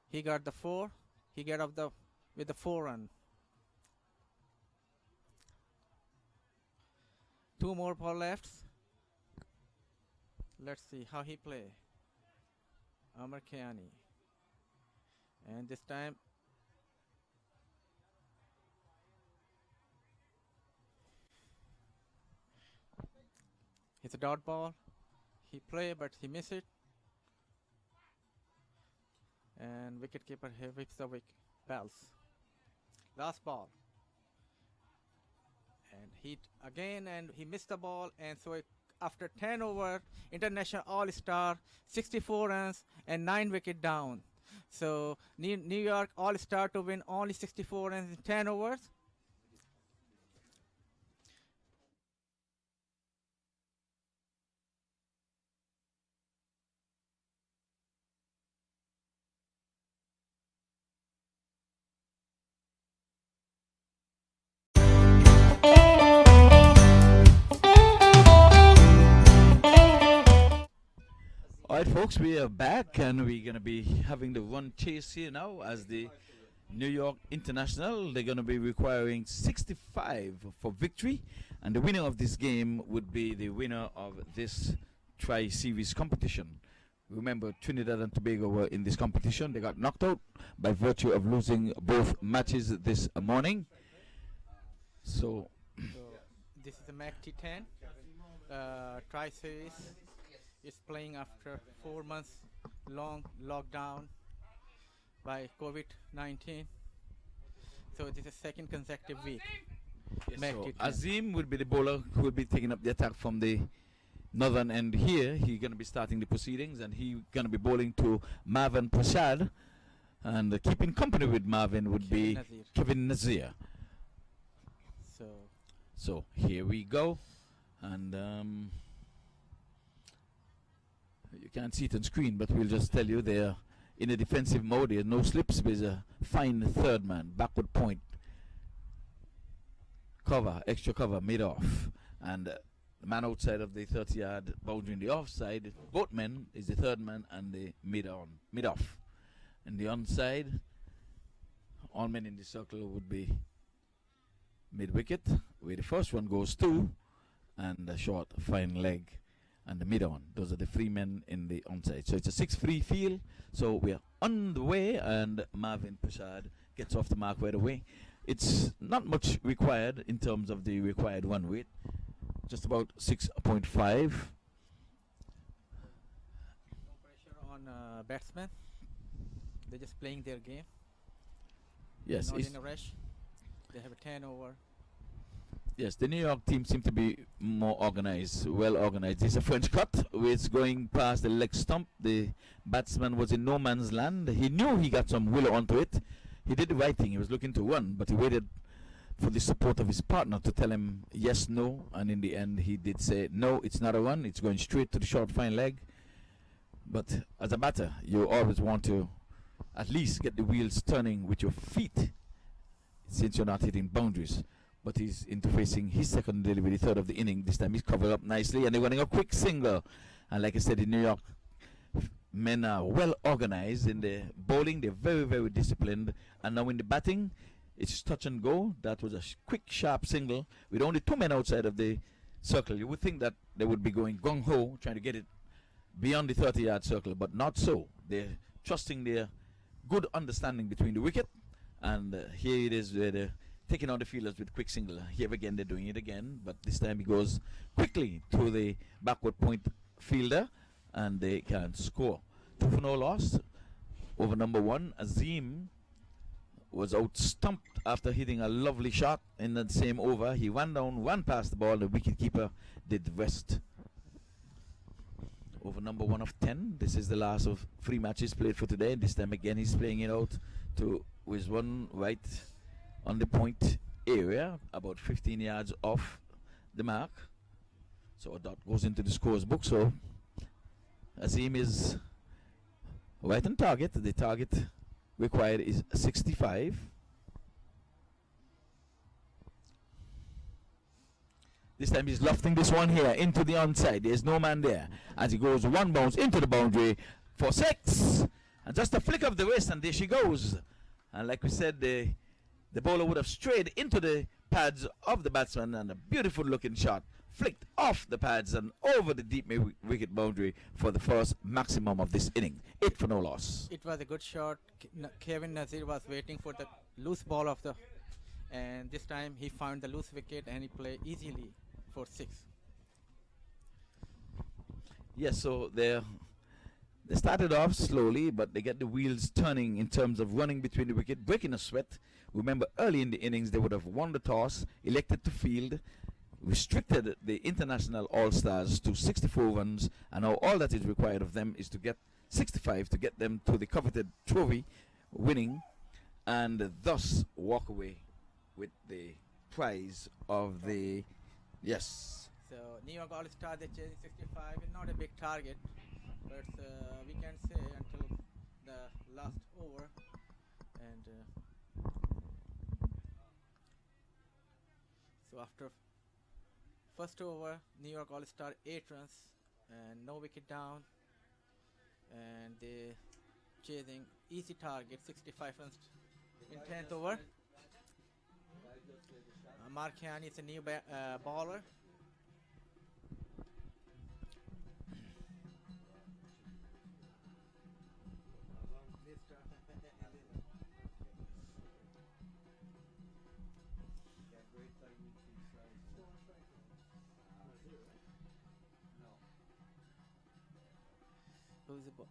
he got the 4. He got off with the 4 run. 2 more ball left. Let's see how he play. Amar Khiani, and this time it's a dot ball. He play, but he miss it, and wicketkeeper whips the bells. Last ball, and hit again, and he missed the ball, and so after 10 over, international all-star, 64 runs and 9 wicket down. So New York all-star to win only 64 runs in 10 overs. Alright, folks, we are back and we're going to be having the run chase here now as the New York International. They're going to be requiring 65 for victory, and the winner of this game would be the winner of this tri-series competition. Remember, Trinidad and Tobago were in this competition. They got knocked out by virtue of losing both matches this morning. So This is the MAQ T10 tri-series. It's playing after 4 months long lockdown by COVID-19. So this is second consecutive week. yes, MAQ so T10. Azim will be the bowler who will be taking up the attack from the northern end here. He's going to be starting the proceedings, and he's going to be bowling to Marvin Prasad. And keeping company with Marvin would be Nazir. Kevin Nazir. So here we go. And you can't see it on screen, but we'll just tell you they're in a defensive mode. There's no slips. There's a fine third man, backward point, cover, extra cover, mid off, and the man outside of the 30-yard boundary in the offside. Both men is the third man and the mid off. And the onside, all men in the circle would be mid wicket, where the first one goes to, and a short fine leg. And the mid-on. Those are the 3 men in the onside. So it's a 6-3 field. So we are on the way, and Marvin Prasad gets off the mark right away. It's not much required in terms of the required run rate. Just about 6.5. no pressure on batsmen. They're just playing their game. Yes, Not it's, in a rush. They have a 10 over. yes, the New York team seem to be more organized, well organized. It's a French cut, where it's going past the leg stump. The batsman was in no man's land. He knew he got some willow onto it. He did the right thing. He was looking to run, but he waited for the support of his partner to tell him yes, no, and in the end he did say no, it's not a run. It's going straight to the short fine leg. But as a batter, you always want to at least get the wheels turning with your feet, since you're not hitting boundaries. but he's into facing his second delivery, third of the inning. This time he's covered up nicely, and they're running a quick single. And like I said, in New York, men are well organized in the bowling. They're very, very disciplined. And now in the batting, it's touch and go. That was a quick, sharp single with only 2 men outside of the circle. You would think that they would be going gung-ho, trying to get it beyond the 30-yard circle, but not so. They're trusting their good understanding between the wicket, and here it is where they're taking on the fielders with quick single. Here again, they're doing it again, but this time he goes quickly to the backward point fielder, and they can score. 2 for no loss. Over number 1, Azim was out stumped after hitting a lovely shot in the same over. He ran down, ran past the ball, the wicketkeeper did the rest. Over number 1 of 10. This is the last of 3 matches played for today. This time again he's playing it out to with one right on the point area, about 15 yards off the mark. So a dot goes into the scores book. So Azim is right on target. The target required is 65. This time he's lofting this one here into the onside. There's no man there. As he goes 1 bounce into the boundary for 6. And just a flick of the wrist, and there she goes. And like we said, the bowler would have strayed into the pads of the batsman, and a beautiful looking shot flicked off the pads and over the deep wicket boundary for the first maximum of this inning. 8 for no loss. It was a good shot. Kevin Nazir was waiting for the loose ball of the, and this time he found the loose wicket and he played easily for 6. Yes, so they started off slowly, but they get the wheels turning in terms of running between the wicket, breaking a sweat. Remember, early in the innings, they would have won the toss, elected to field, restricted the international all-stars to 64 runs, and now all that is required of them is to get 65 to get them to the coveted trophy, winning, and thus walk away with the prize of the, yes. So New York All-Star, they chasing 65 is not a big target, but we can say until the last over, and so after first over, New York All-Star 8 runs and no wicket down, and they chasing easy target 65 runs in 10th over. Marchiani is a new bowler. Who's the ball?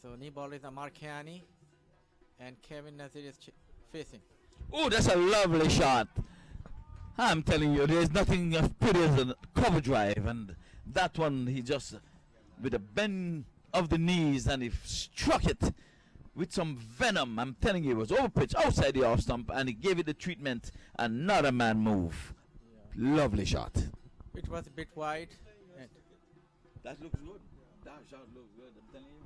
So new ball is Marchiani, and Kevin Nazir is facing. Oh, that's a lovely shot. I'm telling you, there's nothing as pretty as a cover drive, and that one he just with a bend of the knees, and he struck it with some venom. I'm telling you, it was over pitch outside the off stump, and he gave it the treatment, and not a man move. Yeah. Lovely shot. It was a bit wide. And That looks good. That shot looks good. I'm telling you.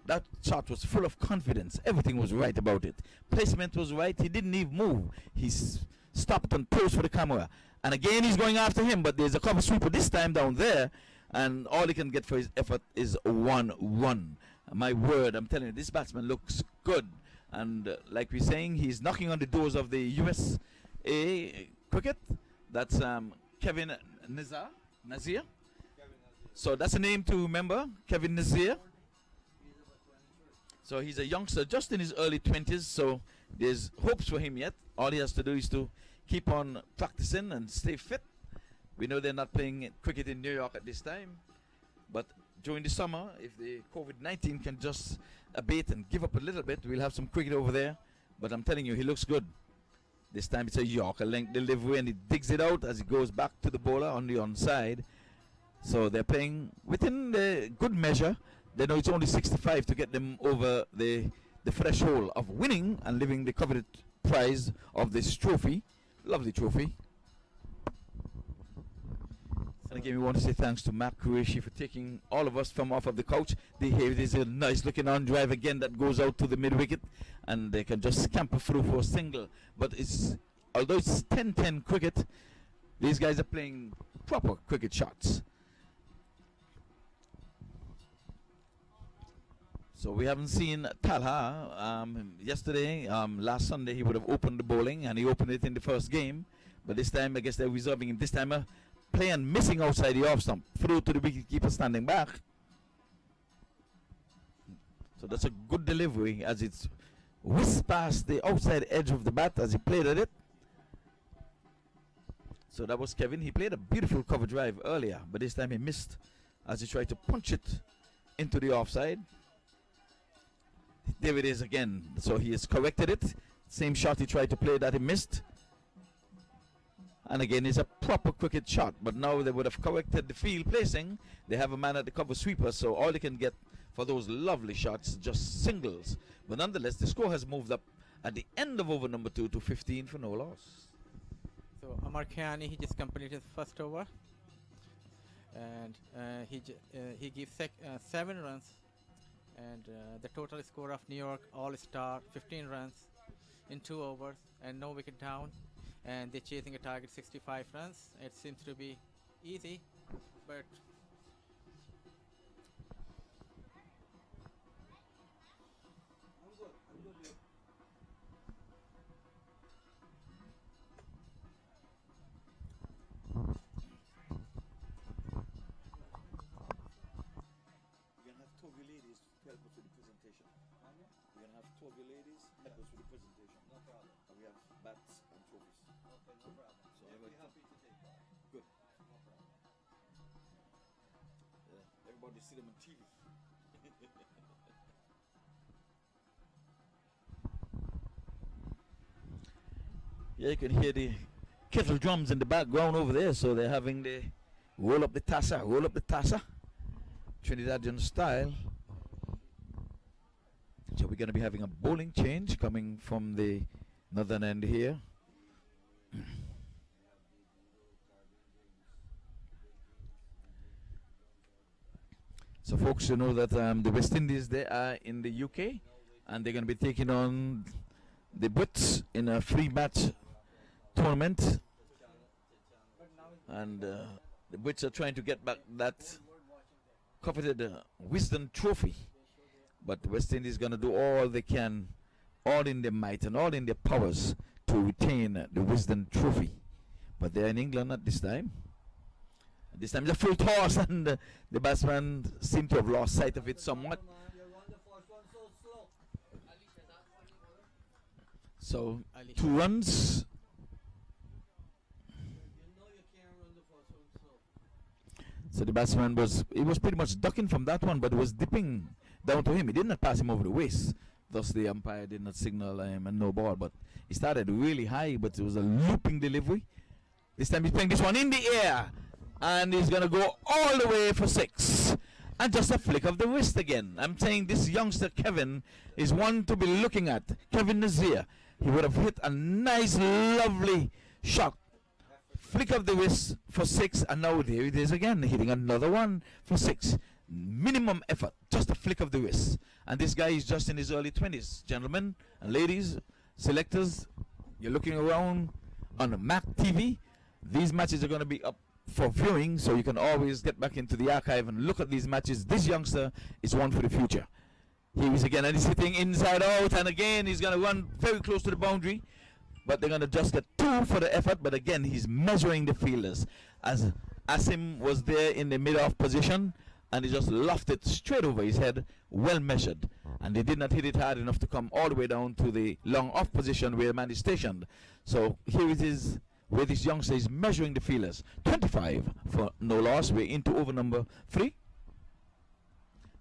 That shot was full of confidence. Everything was right about it. Placement was right. He didn't even move. He stopped and posed for the camera. And again, he's going after him, but there's a cover sweeper this time down there, and all he can get for his effort is 1 run. My word, I'm telling you, this batsman looks good. And like we're saying, he's knocking on the doors of the USA cricket. That's Kevin Nazir. So that's a name to remember, Kevin Nazir. So he's a youngster, just in his early 20s, so there's hopes for him yet. All he has to do is to keep on practicing and stay fit. We know they're not playing cricket in New York at this time, but during the summer, if the COVID-19 can just abate and give up a little bit, we'll have some cricket over there. But I'm telling you, he looks good. This time it's a Yorker length delivery, and he digs it out as he goes back to the bowler on the onside. So they're playing within the good measure. They know it's only 65 to get them over the threshold of winning and living the coveted prize of this trophy. Lovely trophy. And again, we want to say thanks to MAQ Qureshi for taking all of us from off of the couch. Here it is, a nice looking on drive again that goes out to the mid wicket, and they can just scamper through for a single. But it's, although it's 10-10 cricket, these guys are playing proper cricket shots. So we haven't seen Talha. Yesterday, last Sunday, he would have opened the bowling, and he opened it in the first game. But this time, I guess they're reserving him. This time, playing missing outside the off stump, through to the wicketkeeper standing back. So that's a good delivery as it's whisked past the outside edge of the bat as he played at it. So that was Kevin. He played a beautiful cover drive earlier, but this time he missed as he tried to punch it into the offside. There it is again. So he has corrected it. Same shot he tried to play that he missed. And again, it's a proper cricket shot. But now they would have corrected the field placing. They have a man at the cover sweeper, so all they can get for those lovely shots, just singles. But nonetheless, the score has moved up at the end of over number 2 to 15 for no loss. So Amar Khiani, he just completed his first over, and he gives 7 runs, and the total score of New York All-Star 15 runs in 2 overs and no wicket down. And they're chasing a target 65 runs. It seems to be easy, but We're going to have 2 of your ladies help us with the presentation. We're going to have 2 of your ladies help us with the presentation. No problem. And we have bats and trophies. Okay, no problem. So I'll be everybody- happy to take part. Good. No problem. Everybody see them on TV. Yeah, you can hear the kettle drums in the background over there, so they're having the roll up the tassa, Trinidadian style. So we're going to be having a bowling change coming from the northern end here. So folks, you know that the West Indies, they are in the UK, and they're going to be taking on the Brits in a 3-match tournament, and the Brits are trying to get back that coveted Wisdom Trophy, but the West Indies is going to do all they can, all in their might and all in their powers to retain the Wisdom Trophy. But they're in England at this time. This time it's a full toss, and the batsman seemed to have lost sight of it somewhat. You run the first one so slow. So Ali. 2 runs. You know you can't run the first one slow. So the batsman was pretty much ducking from that one, but it was dipping down to him. He did not pass him over the waist. Thus the umpire did not signal him a no ball. But he started really high, but it was a looping delivery. This time he's playing this one in the air, and he's going to go all the way for 6. And just a flick of the wrist again. I'm saying this youngster Kevin is one to be looking at. Kevin Nazir. He would have hit a nice, lovely shot. Flick of the wrist for 6, and now there it is again, hitting another one for 6. Minimum effort, just a flick of the wrist. And this guy is just in his early 20s. Gentlemen and ladies, selectors, you're looking around on MAQ TV. These matches are going to be up for viewing, so you can always get back into the archive and look at these matches. This youngster is one for the future. Here is again, and he's hitting inside out, and again he's going to run very close to the boundary, but they're going to just get 2 for the effort. But again, he's measuring the fielders as Asim was there in the mid-off position, and he just lofted it straight over his head, well measured, and they did not hit it hard enough to come all the way down to the long off position where the man is stationed. So here it is, where this youngster is measuring the fielders. 25 for no loss. We're into over number 3.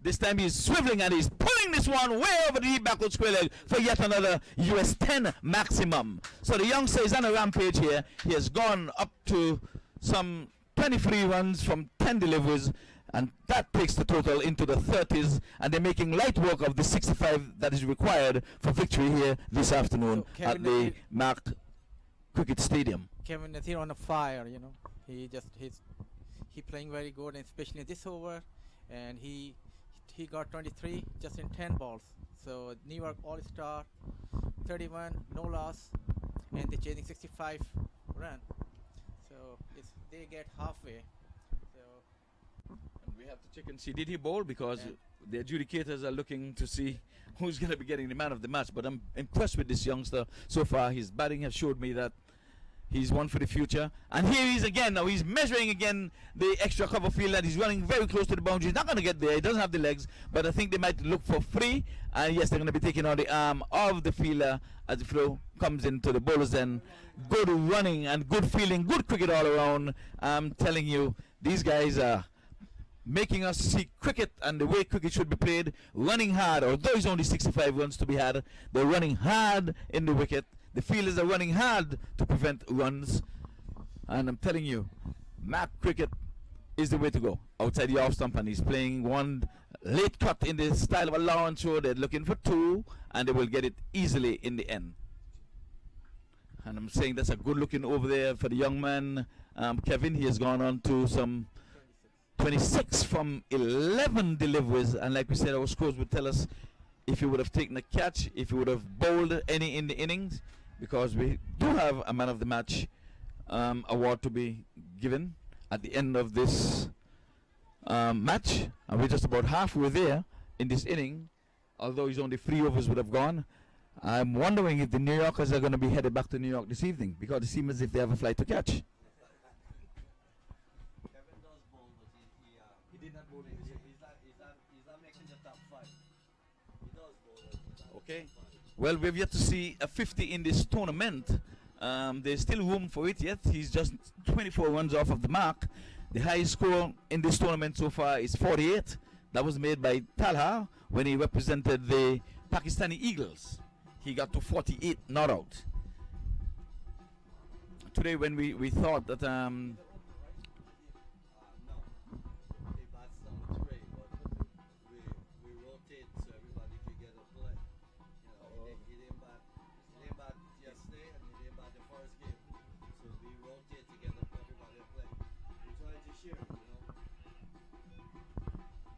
This time he's swiveling and he's pulling this one way over the deep backward square leg for yet another US 10 maximum. So the youngster is on a rampage here. He has gone up to some 23 runs from 10 deliveries, and that takes the total into the 30s, and they're making light work of the 65 that is required for victory here this afternoon So at the MAQ Cricket Stadium. Kevin Nazir on a fire, you know. He he playing very good, and especially in this over, and he got 23 just in 10 balls. So New York All-Star, 31, no loss, and they're chasing 65 run. So they get halfway. So And we have to check and see, did he bowl? Because Yeah. the adjudicators are looking to see who's going to be getting the man of the match. But I'm impressed with this youngster so far. His batting has showed me that he's one for the future. And here he is again. Now he's measuring again the extra cover field, and he's running very close to the boundary. He's not going to get there. He doesn't have the legs, but I think they might look for free. And yes, they're going to be taking on the arm of the fielder as the throw comes into the bowler's end. Good running and good feeling, good cricket all around. I'm telling you, these guys are making us see cricket and the way cricket should be played, running hard. Although it's only 65 runs to be had, they're running hard in the wicket. The fielders are running hard to prevent runs. And I'm telling you, MAQ cricket is the way to go. Outside the off stump, and he's playing one late cut in the style of a Lawrence throw. They're looking for two, and they will get it easily in the end. And I'm saying that's a good looking over there for the young man, Kevin. He has gone on to some 26 from 11 deliveries, and like we said, our scores would tell us if he would have taken a catch, if he would have bowled any in the innings, because we do have a man of the match award to be given at the end of this match, and we're just about halfway there in this inning. Although he's only 3 overs would have gone, I'm wondering if the New Yorkers are going to be headed back to New York this evening, because it seems as if they have a flight to catch. He did not bowl in. He's not making the top 5. He does bowl. Okay. Well, we've yet to see a 50 in this tournament. There's still room for it yet. He's just 24 runs off of the mark. The highest score in this tournament so far is 48. That was made by Talha when he represented the Pakistani Eagles. He got to 48 not out. Today when we thought that No. He bats number 3, but we rotate so everybody can get a play. You know, he didn't bat yesterday, and he didn't bat the first game. So we rotate to get everybody a play. We try to share,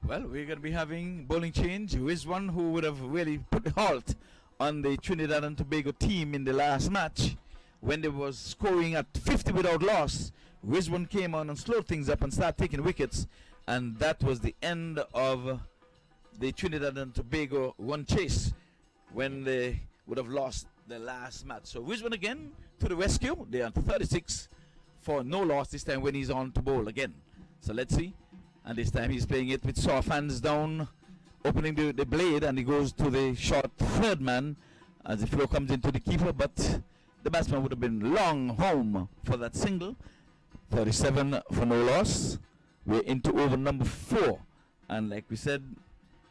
well, we're going to be having bowling change. Who is one who would have really put the halt on the Trinidad and Tobago team in the last match when they was scoring at 50 without loss. Rizwan came on and slowed things up and started taking wickets, and that was the end of the Trinidad and Tobago run chase when they would have lost the last match. So Rizwan again to the rescue. They are 36 for no loss this time when he's on to bowl again. So let's see. And this time he's playing it with soft hands down, opening the blade, and he goes to the short third man as the flow comes into the keeper, but the batsman would have been long home for that single. 37 for no loss. We're into over number 4, and like we said,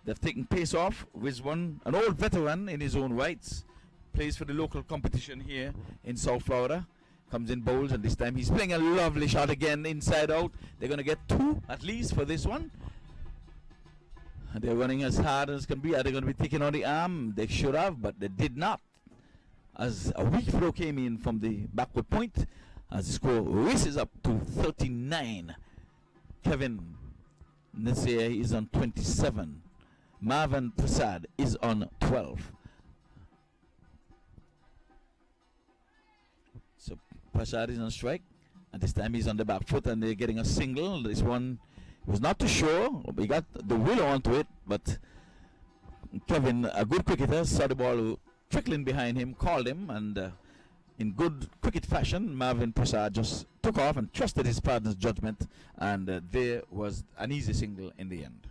they've taken pace off. Rizwan, an old veteran in his own rights, plays for the local competition here in South Florida. Comes in bowls, and this time he's playing a lovely shot again inside out. They're going to get 2 at least for this one. And they're running as hard as can be. Are they going to be taking on the arm? They should have, but they did not. As a weak throw came in from the backward point, as the score races up to 39. Kevin Nasir is on 27. Marvin Prasad is on 12. So Prasad is on strike, and this time he's on the back foot, and they're getting a single. This one was not too sure. He got the willow onto it, but Kevin, a good cricketer, saw the ball trickling behind him, called him, and in good cricket fashion, Marvin Prasad just took off and trusted his partner's judgment, and there was an easy single in the end.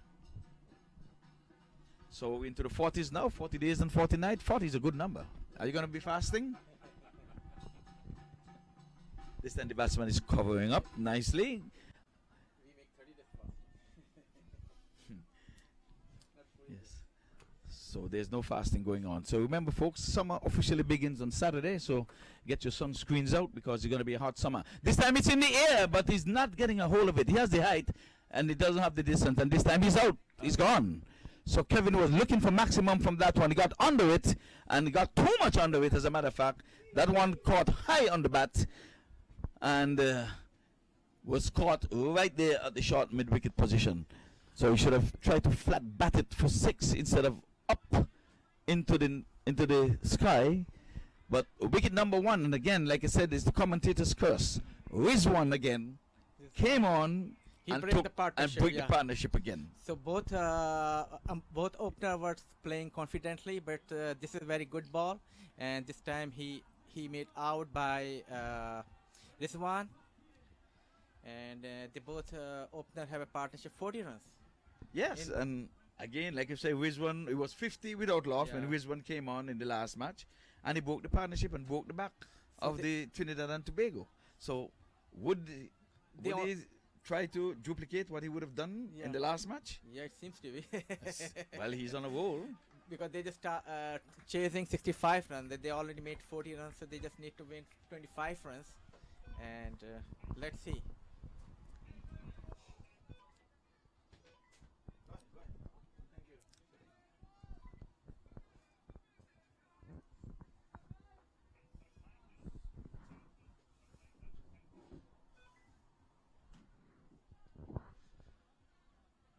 So we're into the 40s now, 40 days and 40 nights. 40 is a good number. Are you going to be fasting? This time the batsman is covering up nicely. we make 30 days fasting. Yes. So there's no fasting going on. So remember, folks, summer officially begins on Saturday. So get your sunscreens out because it's going to be a hot summer. This time it's in the air, but he's not getting a hold of it. He has the height, and he doesn't have the distance. And this time he's out. He's gone. So Kevin was looking for maximum from that one. He got under it, and he got too much under it, as a matter of fact. That one caught high on the bat. And was caught right there at the short mid-wicket position. So he should have tried to flat bat it for 6 instead of up into the sky. But wicket number 1, and again, like I said, is the commentator's curse. Rizwan again came on He and break took the and partnership, break yeah. the partnership again. So both opener were playing confidently, but this is a very good ball, and this time he made out by Rizwan, and they both opener have a partnership 40 runs. Yes, and again, like I say, Rizwan, it was 50 without loss when Yeah. Rizwan came on in the last match, and he broke the partnership and broke the back So of the Trinidad and Tobago. So would They all- he try to duplicate what he would have done Yeah. in the last match? Yeah, it seems to be. Well, he's on a roll. Because they just start chasing 65 runs. They already made 40 runs, so they just need to win 25 runs. And let's see.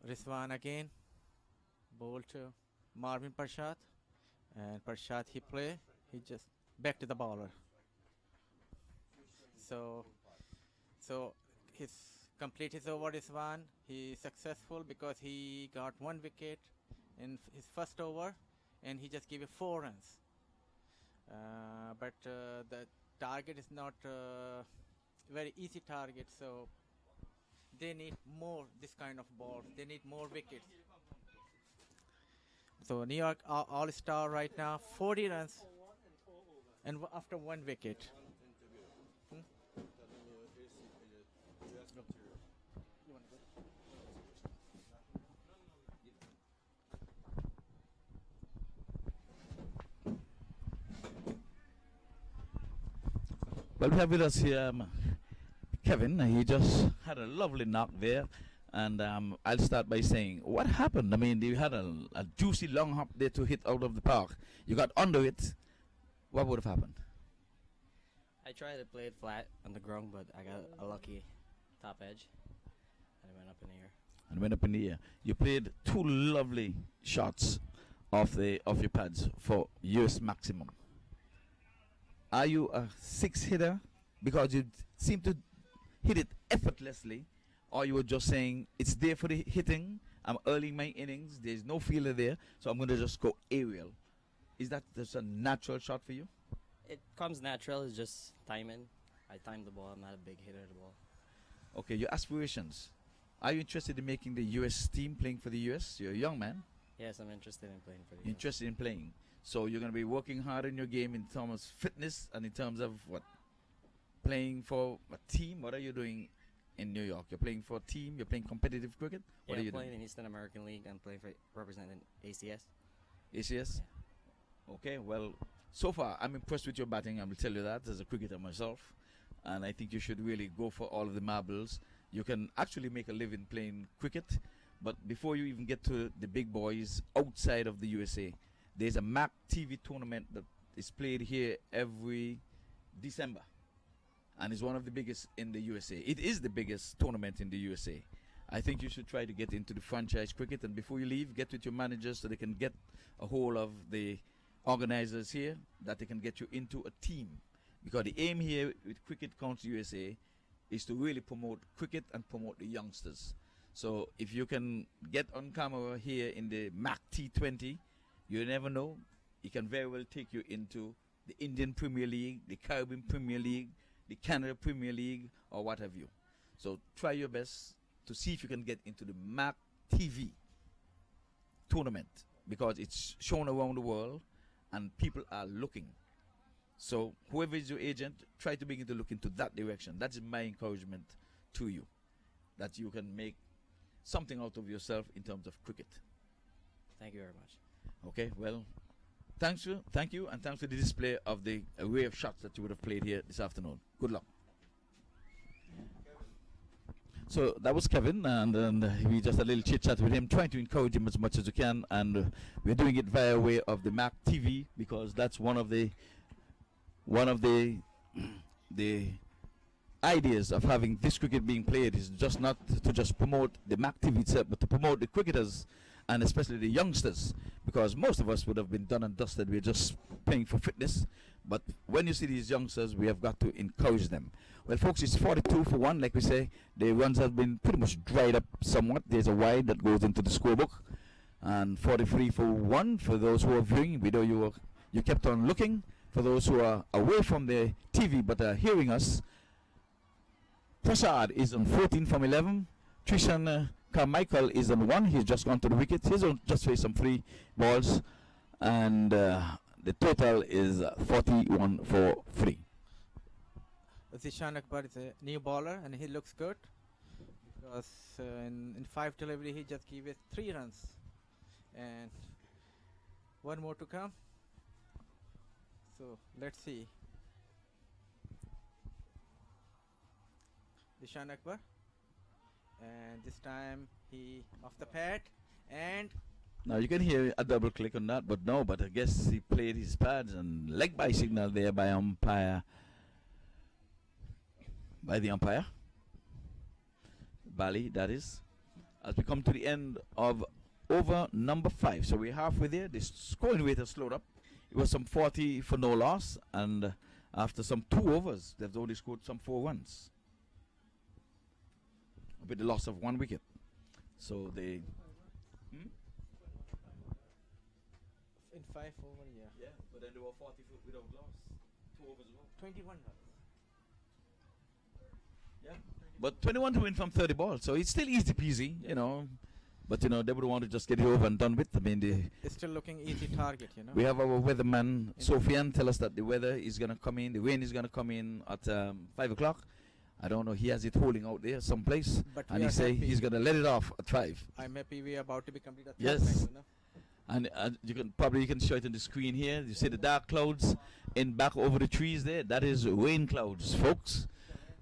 Rizwan again, ball to Marvin Parshad, and Parshad he just back to the bowler. So his complete his over Rizwan. He is successful because he got 1 wicket in his first over, and he just gave you 4 runs. But the target is not very easy target, so they need more this kind of balls. They need more wickets. So New York All-Star right now, 40 runs, and after 1 wicket. Well, we have with us here Kevin. He just had a lovely knock there. And I'll start by saying, what happened? I mean, you had a juicy long hop there to hit out of the park. You got under it. What would have happened? I tried to play it flat on the ground, but I got a lucky top edge, and it went up in the air. And went up in the air. You played 2 lovely shots off your pads for US maximum. Are you a 6 hitter? Because you seem to hit it effortlessly, or you were just saying it's there for the hitting. I'm early my innings. There's no fielder there, so I'm going to just go aerial. Is that just a natural shot for you? It comes natural. It's just timing. I timed the ball. I'm not a big hitter of the ball. Okay, your aspirations. Are you interested in making the US team, playing for the US? You're a young man. Yes, I'm interested in playing for the You're interested in playing. So you're going to be working hard in your game in terms of fitness and in terms of what? Playing for a team? What are you doing in New York? You're playing for a team? You're playing competitive cricket? What are I'm you playing doing? in Eastern American League. I'm playing for representing ACS. ACS? Okay, well, so far I'm impressed with your batting. I will tell you that as a cricketer myself. And I think you should really go for all of the marbles. You can actually make a living playing cricket. But before you even get to the big boys outside of the USA, there's a MAQ TV tournament that is played here every December. And it's one of the biggest in the USA. It is the biggest tournament in the USA. I think you should try to get into the franchise cricket, and before you leave, get with your managers so they can get a hold of the organizers here, that they can get you into a team. Because the aim here with Cricket Council USA is to really promote cricket and promote the youngsters. So if you can get on camera here in the MAQ T20, you never know, it can very well take you into the Indian Premier League, the Caribbean Premier League, the Canada Premier League, or what have you. So try your best to see if you can get into the MAQ TV tournament, because it's shown around the world and people are looking. So whoever is your agent, try to begin to look into that direction. That's my encouragement to you, that you can make something out of yourself in terms of cricket. Thank you very much. Okay, well, thank you, and thanks for the display of the array of shots that you would have played here this afternoon. Good luck. So that was Kevin, and we just had a little chit chat with him, trying to encourage him as much as we can, and we're doing it via way of the MAQ TV, because that's one of the ideas of having this cricket being played is just not to just promote the MAQ TV itself, but to promote the cricketers and especially the youngsters, because most of us would have been done and dusted. We're just playing for fitness. But when you see these youngsters, we have got to encourage them. Well, folks, it's 42 for 1, like we say. The runs have been pretty much dried up somewhat. There's a wide that goes into the scorebook. And 43 for 1 for those who are viewing. We know you kept on looking. For those who are away from the TV but are hearing us, Prasad is on 14 from 11. Trishan Carmichael is on 1. He's just gone to the wicket. He's on just faced some free balls. And the total is 41 for 3. Zishan Akbar is a new bowler and he looks good because in 5 delivery he just gave it 3 runs and 1 more to come. So let's see. Zishan Akbar, and this time he off the pad, and now you can hear a double click on that, but no, but I guess he played his pads and leg by signal there by the umpire. Bali, that is. As we come to the end of over number 5. So we're halfway there. The scoring rate has slowed up. It was some 40 for no loss, and after some 2 overs, they've only scored some 4 runs. With the loss of 1 wicket. So they... in 5 over, yeah. Yeah, but then they were 40 without loss. 2 overs ago. 21 runs. Yeah. But 21 to win from 30 balls, so it's still easy peasy, you know. But, you know, they would want to just get it over and done with. I mean, It's still looking easy target, you know. we have our weatherman, Sofian, tell us that the weather is going to come in, the rain is going to come in at 5 o'clock. I don't know, he has it holding out there someplace, But and we he are say happy. he's going to let it off at 5. I'm happy we are about to be completed. Yes. You know? And you can show it on the screen here. You see the dark clouds in back over the trees there. That is rain clouds, folks.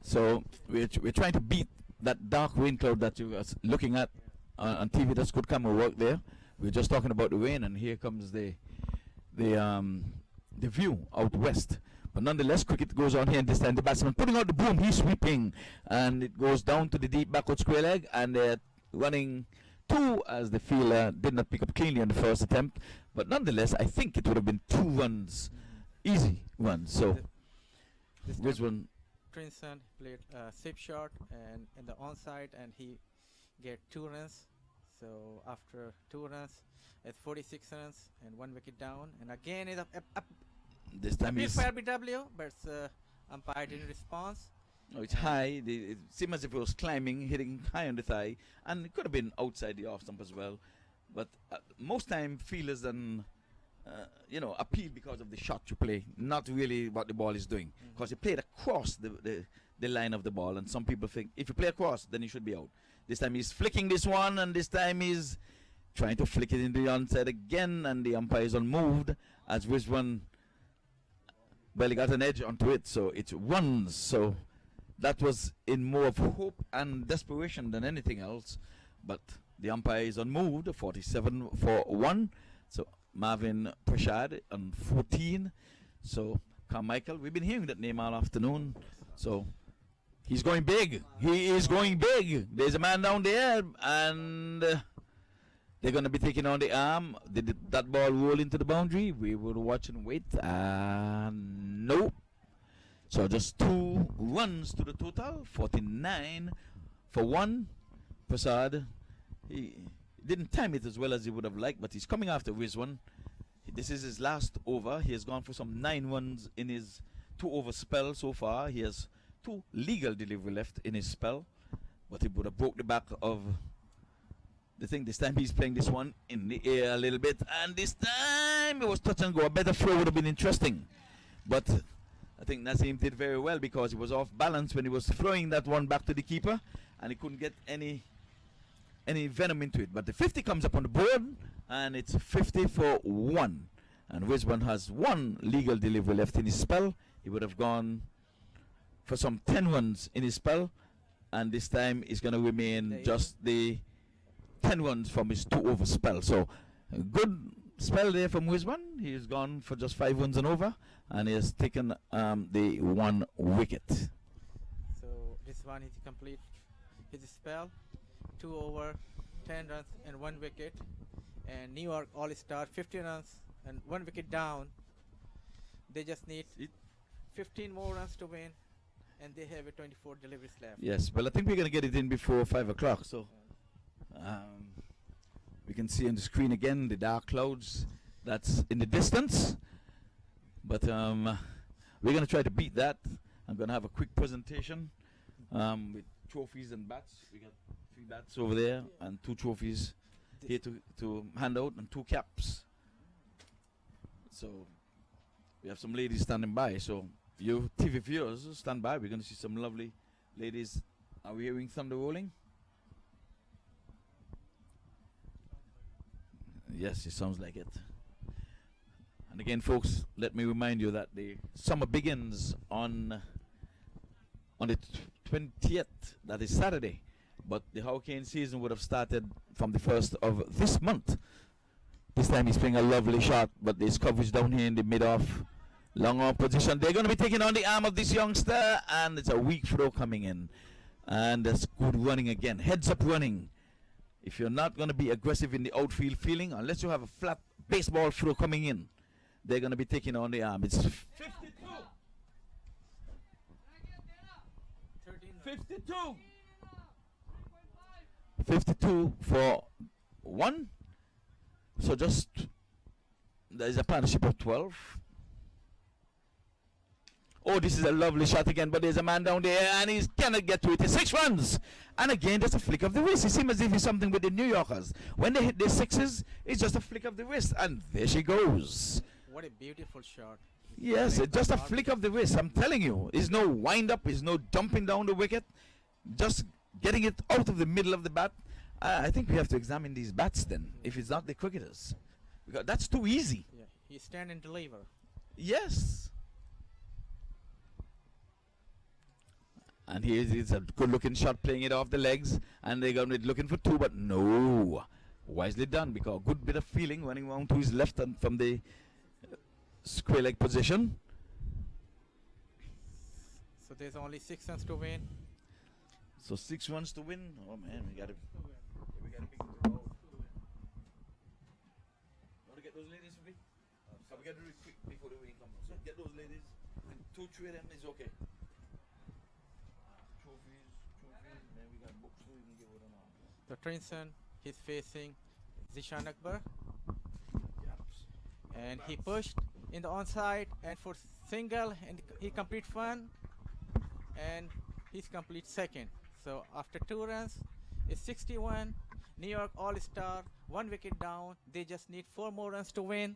So we're trying to beat that dark rain cloud that you are looking at on TV. That's good camera work there. We're just talking about the rain, and here comes the view out west. But nonetheless, cricket goes on here, and this time the batsman putting out the boom, he's sweeping, and it goes down to the deep backward square leg, and they're running 2 as the fielder did not pick up cleanly on the first attempt. But nonetheless, I think it would have been 2 runs, easy runs. So this one, Trinson played sip shot and in the onside, and he get 2 runs. So after 2 runs, it's 46 runs and 1 wicket down. And again, it's up this time appeal is for LBW, but umpire didn't respond. no, it's high. It seems as if it was climbing, hitting high on the thigh, and it could have been outside the off stump as well. But most time fielders and appeal because of the shot you play, not really what the ball is doing, because you played across the line of the ball, and some people think if you play across, then you should be out. This time he's flicking this one, and this time he's trying to flick it into the onside again, and the umpire is unmoved as Rizwan barely got an edge onto it, so it runs. So that was in more of hope and desperation than anything else, but the umpire is unmoved. 47 for 1. So Marvin Prashad on 14. So Carmichael, we've been hearing that name all afternoon. So he's going big. He is going big. There's a man down there, and they're going to be taking on the arm. Did that ball roll into the boundary? We will watch and wait. No. So just 2 runs to the total. 49 for 1. Prasad, he didn't time it as well as he would have liked, but he's coming after Rizwan. This is his last over. He has gone for some 9 runs in his 2 over spell so far. He has 2 legal delivery left in his spell, but he would have broke the back of the thing. This time he's playing this one in the air a little bit, and this time it was touch and go. A better throw would have been interesting, but I think Nazim did very well because he was off balance when he was throwing that one back to the keeper, and he couldn't get any venom into it. But the 50 comes up on the board, and it's 50 for 1. And Rizwan has 1 legal delivery left in his spell. He would have gone for some 10 runs in his spell, and this time he's going to remain just the 10 runs from his 2 over spell. So a good spell there from Rizwan. He's gone for just 5 runs and over, and he has taken the 1 wicket. So This one is complete his spell. 2 over, 10 runs and 1 wicket. And New York All-Star 50 runs and 1 wicket down. They just need 15 more runs to win, and they have a 24 deliveries left. Yes, well, I think we're going to get it in before 5 o'clock. So we can see on the screen again the dark clouds that's in the distance. But we're going to try to beat that. I'm going to have a quick presentation with trophies and bats. We got 3 bats over there and 2 trophies here to hand out, and 2 caps. So we have some ladies standing by. So you TV viewers, stand by. We're going to see some lovely ladies. Are we hearing thunder rolling? Yes, it sounds like it. And again, folks, let me remind you that the summer begins on the 20th. That is Saturday. But the hurricane season would have started from the 1st of this month. This time he's playing a lovely shot, but there's coverage down here in the mid-off. Long on position. They're going to be taking on the arm of this youngster, and it's a weak throw coming in. And that's good running again. Heads up running. If you're not going to be aggressive in the outfield fielding, unless you have a flat baseball throw coming in, they're going to be taking on the arm. It's 52. 52. 52 for 1. So just, there's a partnership of 12. Oh, this is a lovely shot again, but there's a man down there and he cannot get to it. It's 6 runs. And again, just a flick of the wrist. It seems as if it's something with the New Yorkers. When they hit their 6s, it's just a flick of the wrist. And there she goes. What a beautiful shot. Yes, it's just a flick of the wrist. I'm telling you. It's no wind up. It's no dumping down the wicket. Just getting it out of the middle of the bat. I think we have to examine these bats then, if it's not the cricketers. Because that's too easy. Yeah, he stand and deliver. Yes. And here's a good-looking shot, playing it off the legs. And they're going to be looking for 2, but no. Wisely done, because a good bit of feeling running around to his left and from the square leg position. So there's only 6 runs to win. So 6 runs to win. Oh man, we got to big throw. Want to get those ladies for me? So we got to do it quick before the rain comes. So get those ladies, and 2, 3 of them is okay. Trophies. Then we got books so we can give them all. So Trinson, he's facing Zishan Akbar, and he pushed in the onside and for single, and he complete 1, and he's complete 2nd. So after 2 runs, it's 61. New York All-Star, 1 wicket down. They just need 4 more runs to win.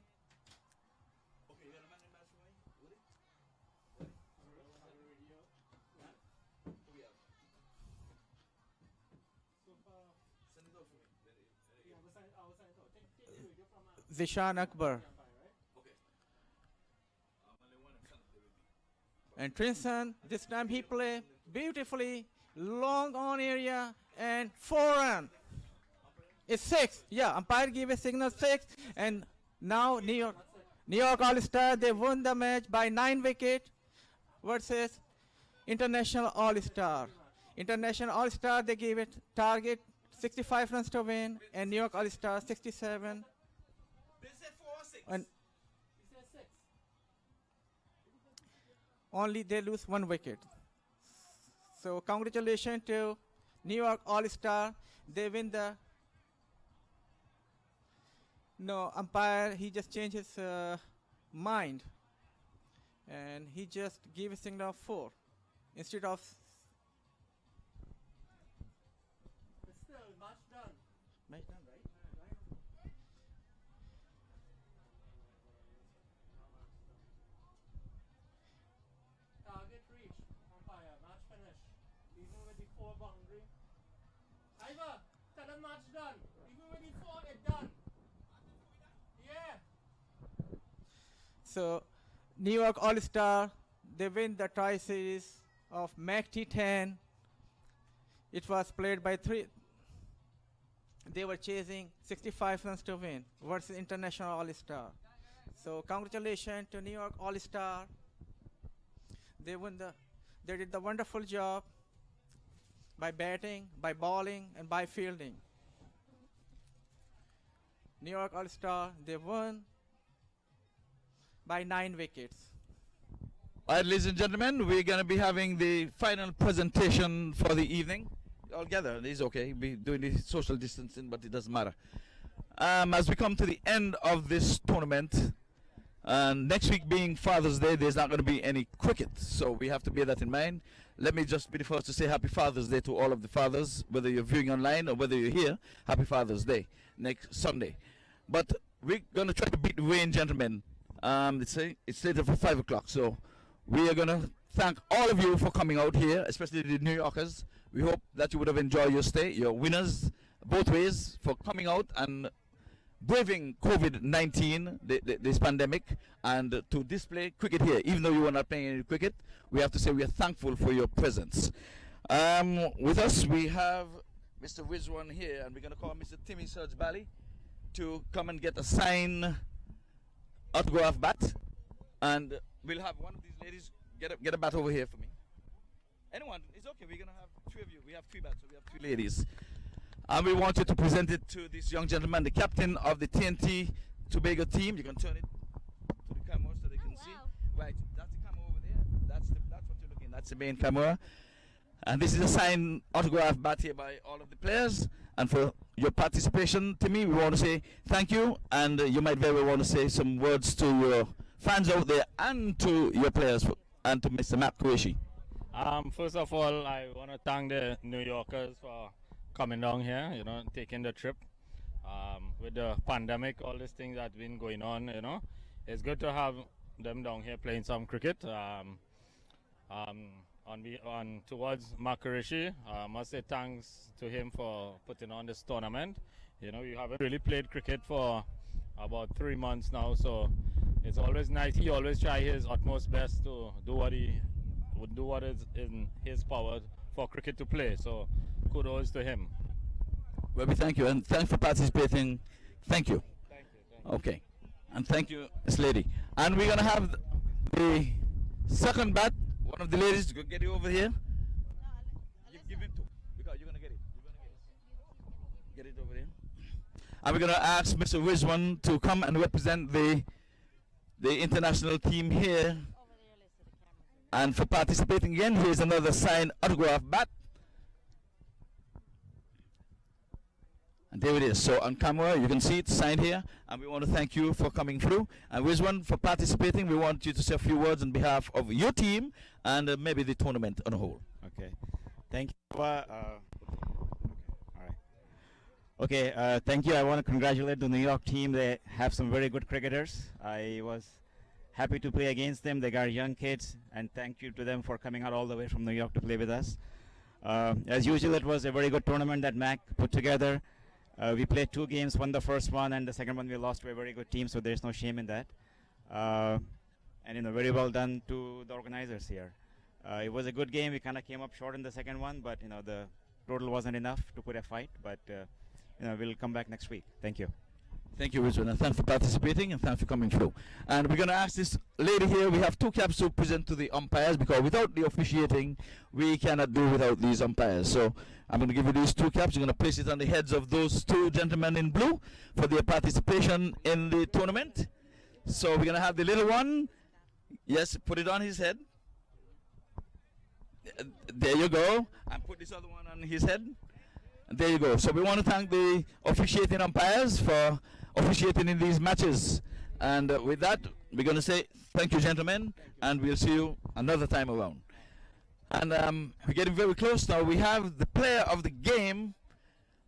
Okay, you got a man in match for me? Woody? Send it out for me. Zishan Akbar. And Trinson, this time he played beautifully, long on area, and 4 run. It's 6. Yeah, umpire gave a signal 6, and now New York All-Star, they won the match by 9 wicket versus International All-Star. International All-Star, they gave it target 65 runs to win, and New York All-Star 67. And only they lose 1 wicket. So congratulations to New York All-Star. They win the. No, umpire, he just changed his mind. And he just gave a signal of 4 instead of. But still, match done. Match done, right? Target reached. Umpire, match finished. Even with the 4 boundary. Ivor, tell them match done. Even with the 4, it done. Yeah. So, New York All-Star, they win the tie series of MAQ T10. It was played by 3. They were chasing 65 runs to win versus International All-Star. So, congratulations to New York All-Star. They won the. They did the wonderful job. by batting, by bowling, and by fielding. New York All-Star, they won by 9 wickets. All right, ladies and gentlemen, we're going to be having the final presentation for the evening. All gather, it's okay. We're doing the social distancing, but it doesn't matter. As we come to the end of this tournament, and next week being Father's Day, there's not going to be any cricket, so we have to bear that in mind. Let me just be the first to say Happy Father's Day to all of the fathers, whether you're viewing online or whether you're here. Happy Father's Day next Sunday. But we're going to try to beat the rain, gentlemen. It's slated for 5 o'clock, so we are going to thank all of you for coming out here, especially the New Yorkers. We hope that you would have enjoyed your stay. You're winners both ways for coming out and braving COVID-19, this pandemic, and to display cricket here. Even though you were not playing any cricket, we have to say we are thankful for your presence. With us, we have Mr. Rizwan here, and we're going to call Mr. Timmy Surge Bally to come and get a signed autograph bat. And we'll have one of these ladies get a bat over here for me. Anyone, it's okay. We're going to have 3 of you. We have 3 bats, so we have 3 ladies. And we want you to present it to this young gentleman, the captain of the TNT Tobago team. You can turn it to the camera so they can see. Right, that's the camera over there. That's what you're looking at. That's the main camera. And this is a signed autograph bat here by all of the players. And for your participation, Timmy, we want to say thank you. And you might very well want to say some words to your fans out there and to your players and to Mr. MAQ Qureshi. First of all, I want to thank the New Yorkers for coming down here, taking the trip. With the pandemic, all these things that have been going on, it's good to have them down here playing some cricket. Towards MAQ Qureshi, I must say thanks to him for putting on this tournament. We haven't really played cricket for about 3 months now, so it's always nice. He always try his utmost best to do what is in his power for cricket to play. So kudos to him. Well, we thank you, and thanks for participating. Thank you. Thank you. Okay. And thank you, this lady. And we're going to have the second bat. One of the ladies, go get it over here. Give him 2, because you're going to get it. Get it over here. And we're going to ask Mr. Rizwan to come and represent the international team here. And for participating again, here's another signed autograph bat. And there it is. So on camera, you can see it signed here. And we want to thank you for coming through. And Rizwan, for participating, we want you to say a few words on behalf of your team and maybe the tournament on a whole. Okay. Thank you. All right. Okay. Thank you. I want to congratulate the New York team. They have some very good cricketers. I was happy to play against them. They got young kids, and thank you to them for coming out all the way from New York to play with us. As usual, it was a very good tournament that MAQ put together. We played 2 games, won the first one, and the second one we lost to a very good team, so there's no shame in that. And very well done to the organizers here. It was a good game. We kind of came up short in the second one, but the total wasn't enough to put a fight. But we'll come back next week. Thank you. Thank you, Rizwan, and thanks for participating and thanks for coming through. And we're going to ask this lady here, we have 2 caps to present to the umpires, because without the officiating, we cannot do without these umpires. So I'm going to give you these 2 caps. You're going to place it on the heads of those 2 gentlemen in blue for their participation in the tournament. So we're going to have the little one. Yes, put it on his head. There you go. And put this other one on his head. And there you go. So we want to thank the officiating umpires for officiating in these matches. And with that, we're going to say thank you, gentlemen, and we'll see you another time around. And we're getting very close now. We have the player of the game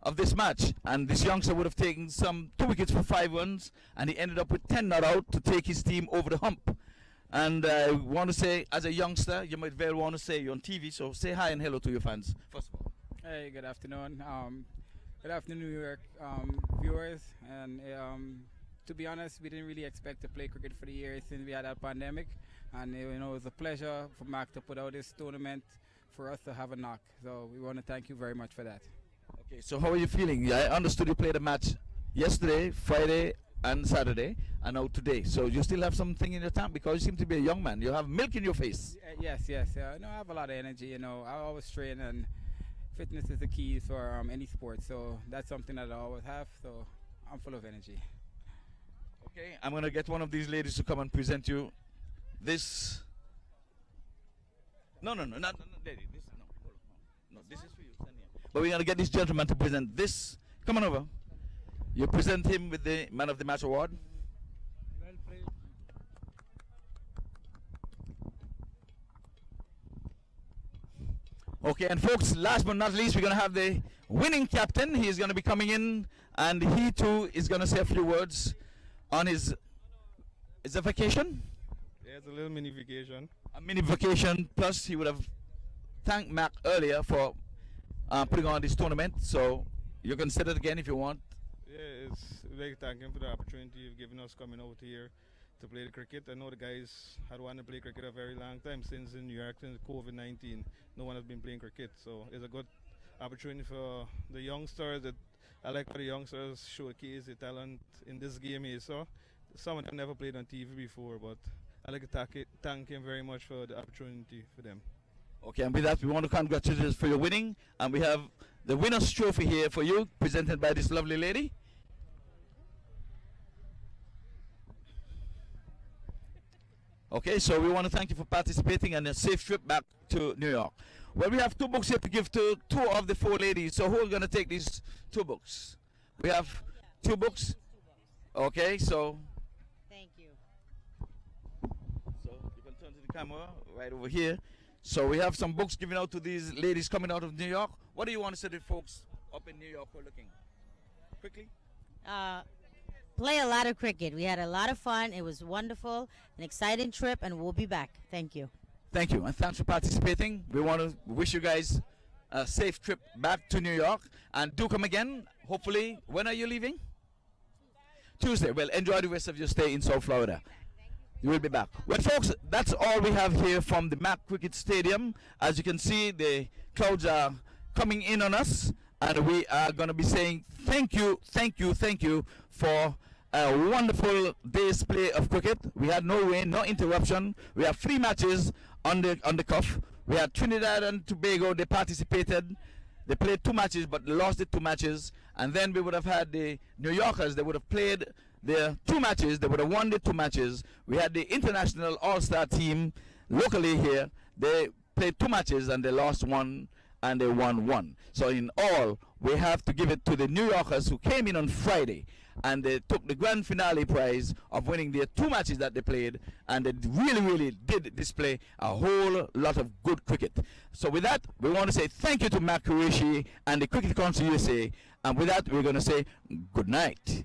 of this match, and this youngster would have taken some 2 wickets for 5 runs, and he ended up with 10 not out to take his team over the hump. And I want to say, as a youngster, you might very want to say you're on TV, so say hi and hello to your fans, first of all. Hey, good afternoon. Good afternoon, New York viewers. And to be honest, we didn't really expect to play cricket for the year since we had that pandemic. And it was a pleasure for MAQ to put out this tournament for us to have a knock. So we want to thank you very much for that. Okay, so how are you feeling? I understood you played a match yesterday, Friday, and Saturday, and now today. So you still have something in your tank, because you seem to be a young man. You have milk in your face. Yes. No, I have a lot of energy. I always train, and fitness is the key for any sport. So that's something that I always have. So I'm full of energy. Okay, I'm gonna get one of these ladies to come and present you this. No, not lady. This no, this is for you. Stand here. But we're gonna get this gentleman to present this. Come on over. You present him with the Man of the Match award. Well played. Okay, and folks, last but not least, we're gonna have the winning captain. He's gonna be coming in, and he too is gonna say a few words on his. Is a vacation? Yeah, it's a little mini vacation. A mini vacation. Plus, he would have thanked MAQ earlier for putting on this tournament. So you can say it again if you want. Yeah, it's like thank him for the opportunity you've given us coming out here to play the cricket. I know the guys had wanted to play cricket a very long time since in New York, since COVID-19. No one has been playing cricket, so it's a good opportunity for the youngsters. That I like how the youngsters showcase the talent in this game here. So some of them never played on TV before, but I like to thank him very much for the opportunity for them. Okay, and with that, we want to congratulate you for your winning, and we have the winner's trophy here for you, presented by this lovely lady. Okay, so we want to thank you for participating and a safe trip back to New York. Well, we have 2 books here to give to 2 of the 4 ladies. So who are going to take these 2 books? We have 2 books. Okay, so. Thank you. So you can turn to the camera right over here. So we have some books given out to these ladies coming out of New York. What do you want to say to the folks up in New York who are looking? Quickly. Play a lot of cricket. We had a lot of fun. It was wonderful, an exciting trip, and we'll be back. Thank you. Thank you, and thanks for participating. We want to wish you guys a safe trip back to New York, and do come again. Hopefully, when are you leaving? Tuesday. Well, enjoy the rest of your stay in South Florida. You will be back. Well, folks, that's all we have here from the MAQ Cricket Stadium. As you can see, the clouds are coming in on us, and we are going to be saying thank you for a wonderful day's play of cricket. We had no rain, no interruption. We have 3 matches on the cuff. We had Trinidad and Tobago. They participated. They played 2 matches, but lost the 2 matches. And then we would have had the New Yorkers. They would have played their 2 matches. They would have won the 2 matches. We had the international all-star team locally here. They played 2 matches and they lost 1 and they won 1. So in all, we have to give it to the New Yorkers who came in on Friday, and they took the grand finale prize of winning their 2 matches that they played, and they really did display a whole lot of good cricket. So with that, we want to say thank you to MAQ Qureshi and the Cricket Council USA, and with that, we're going to say good night.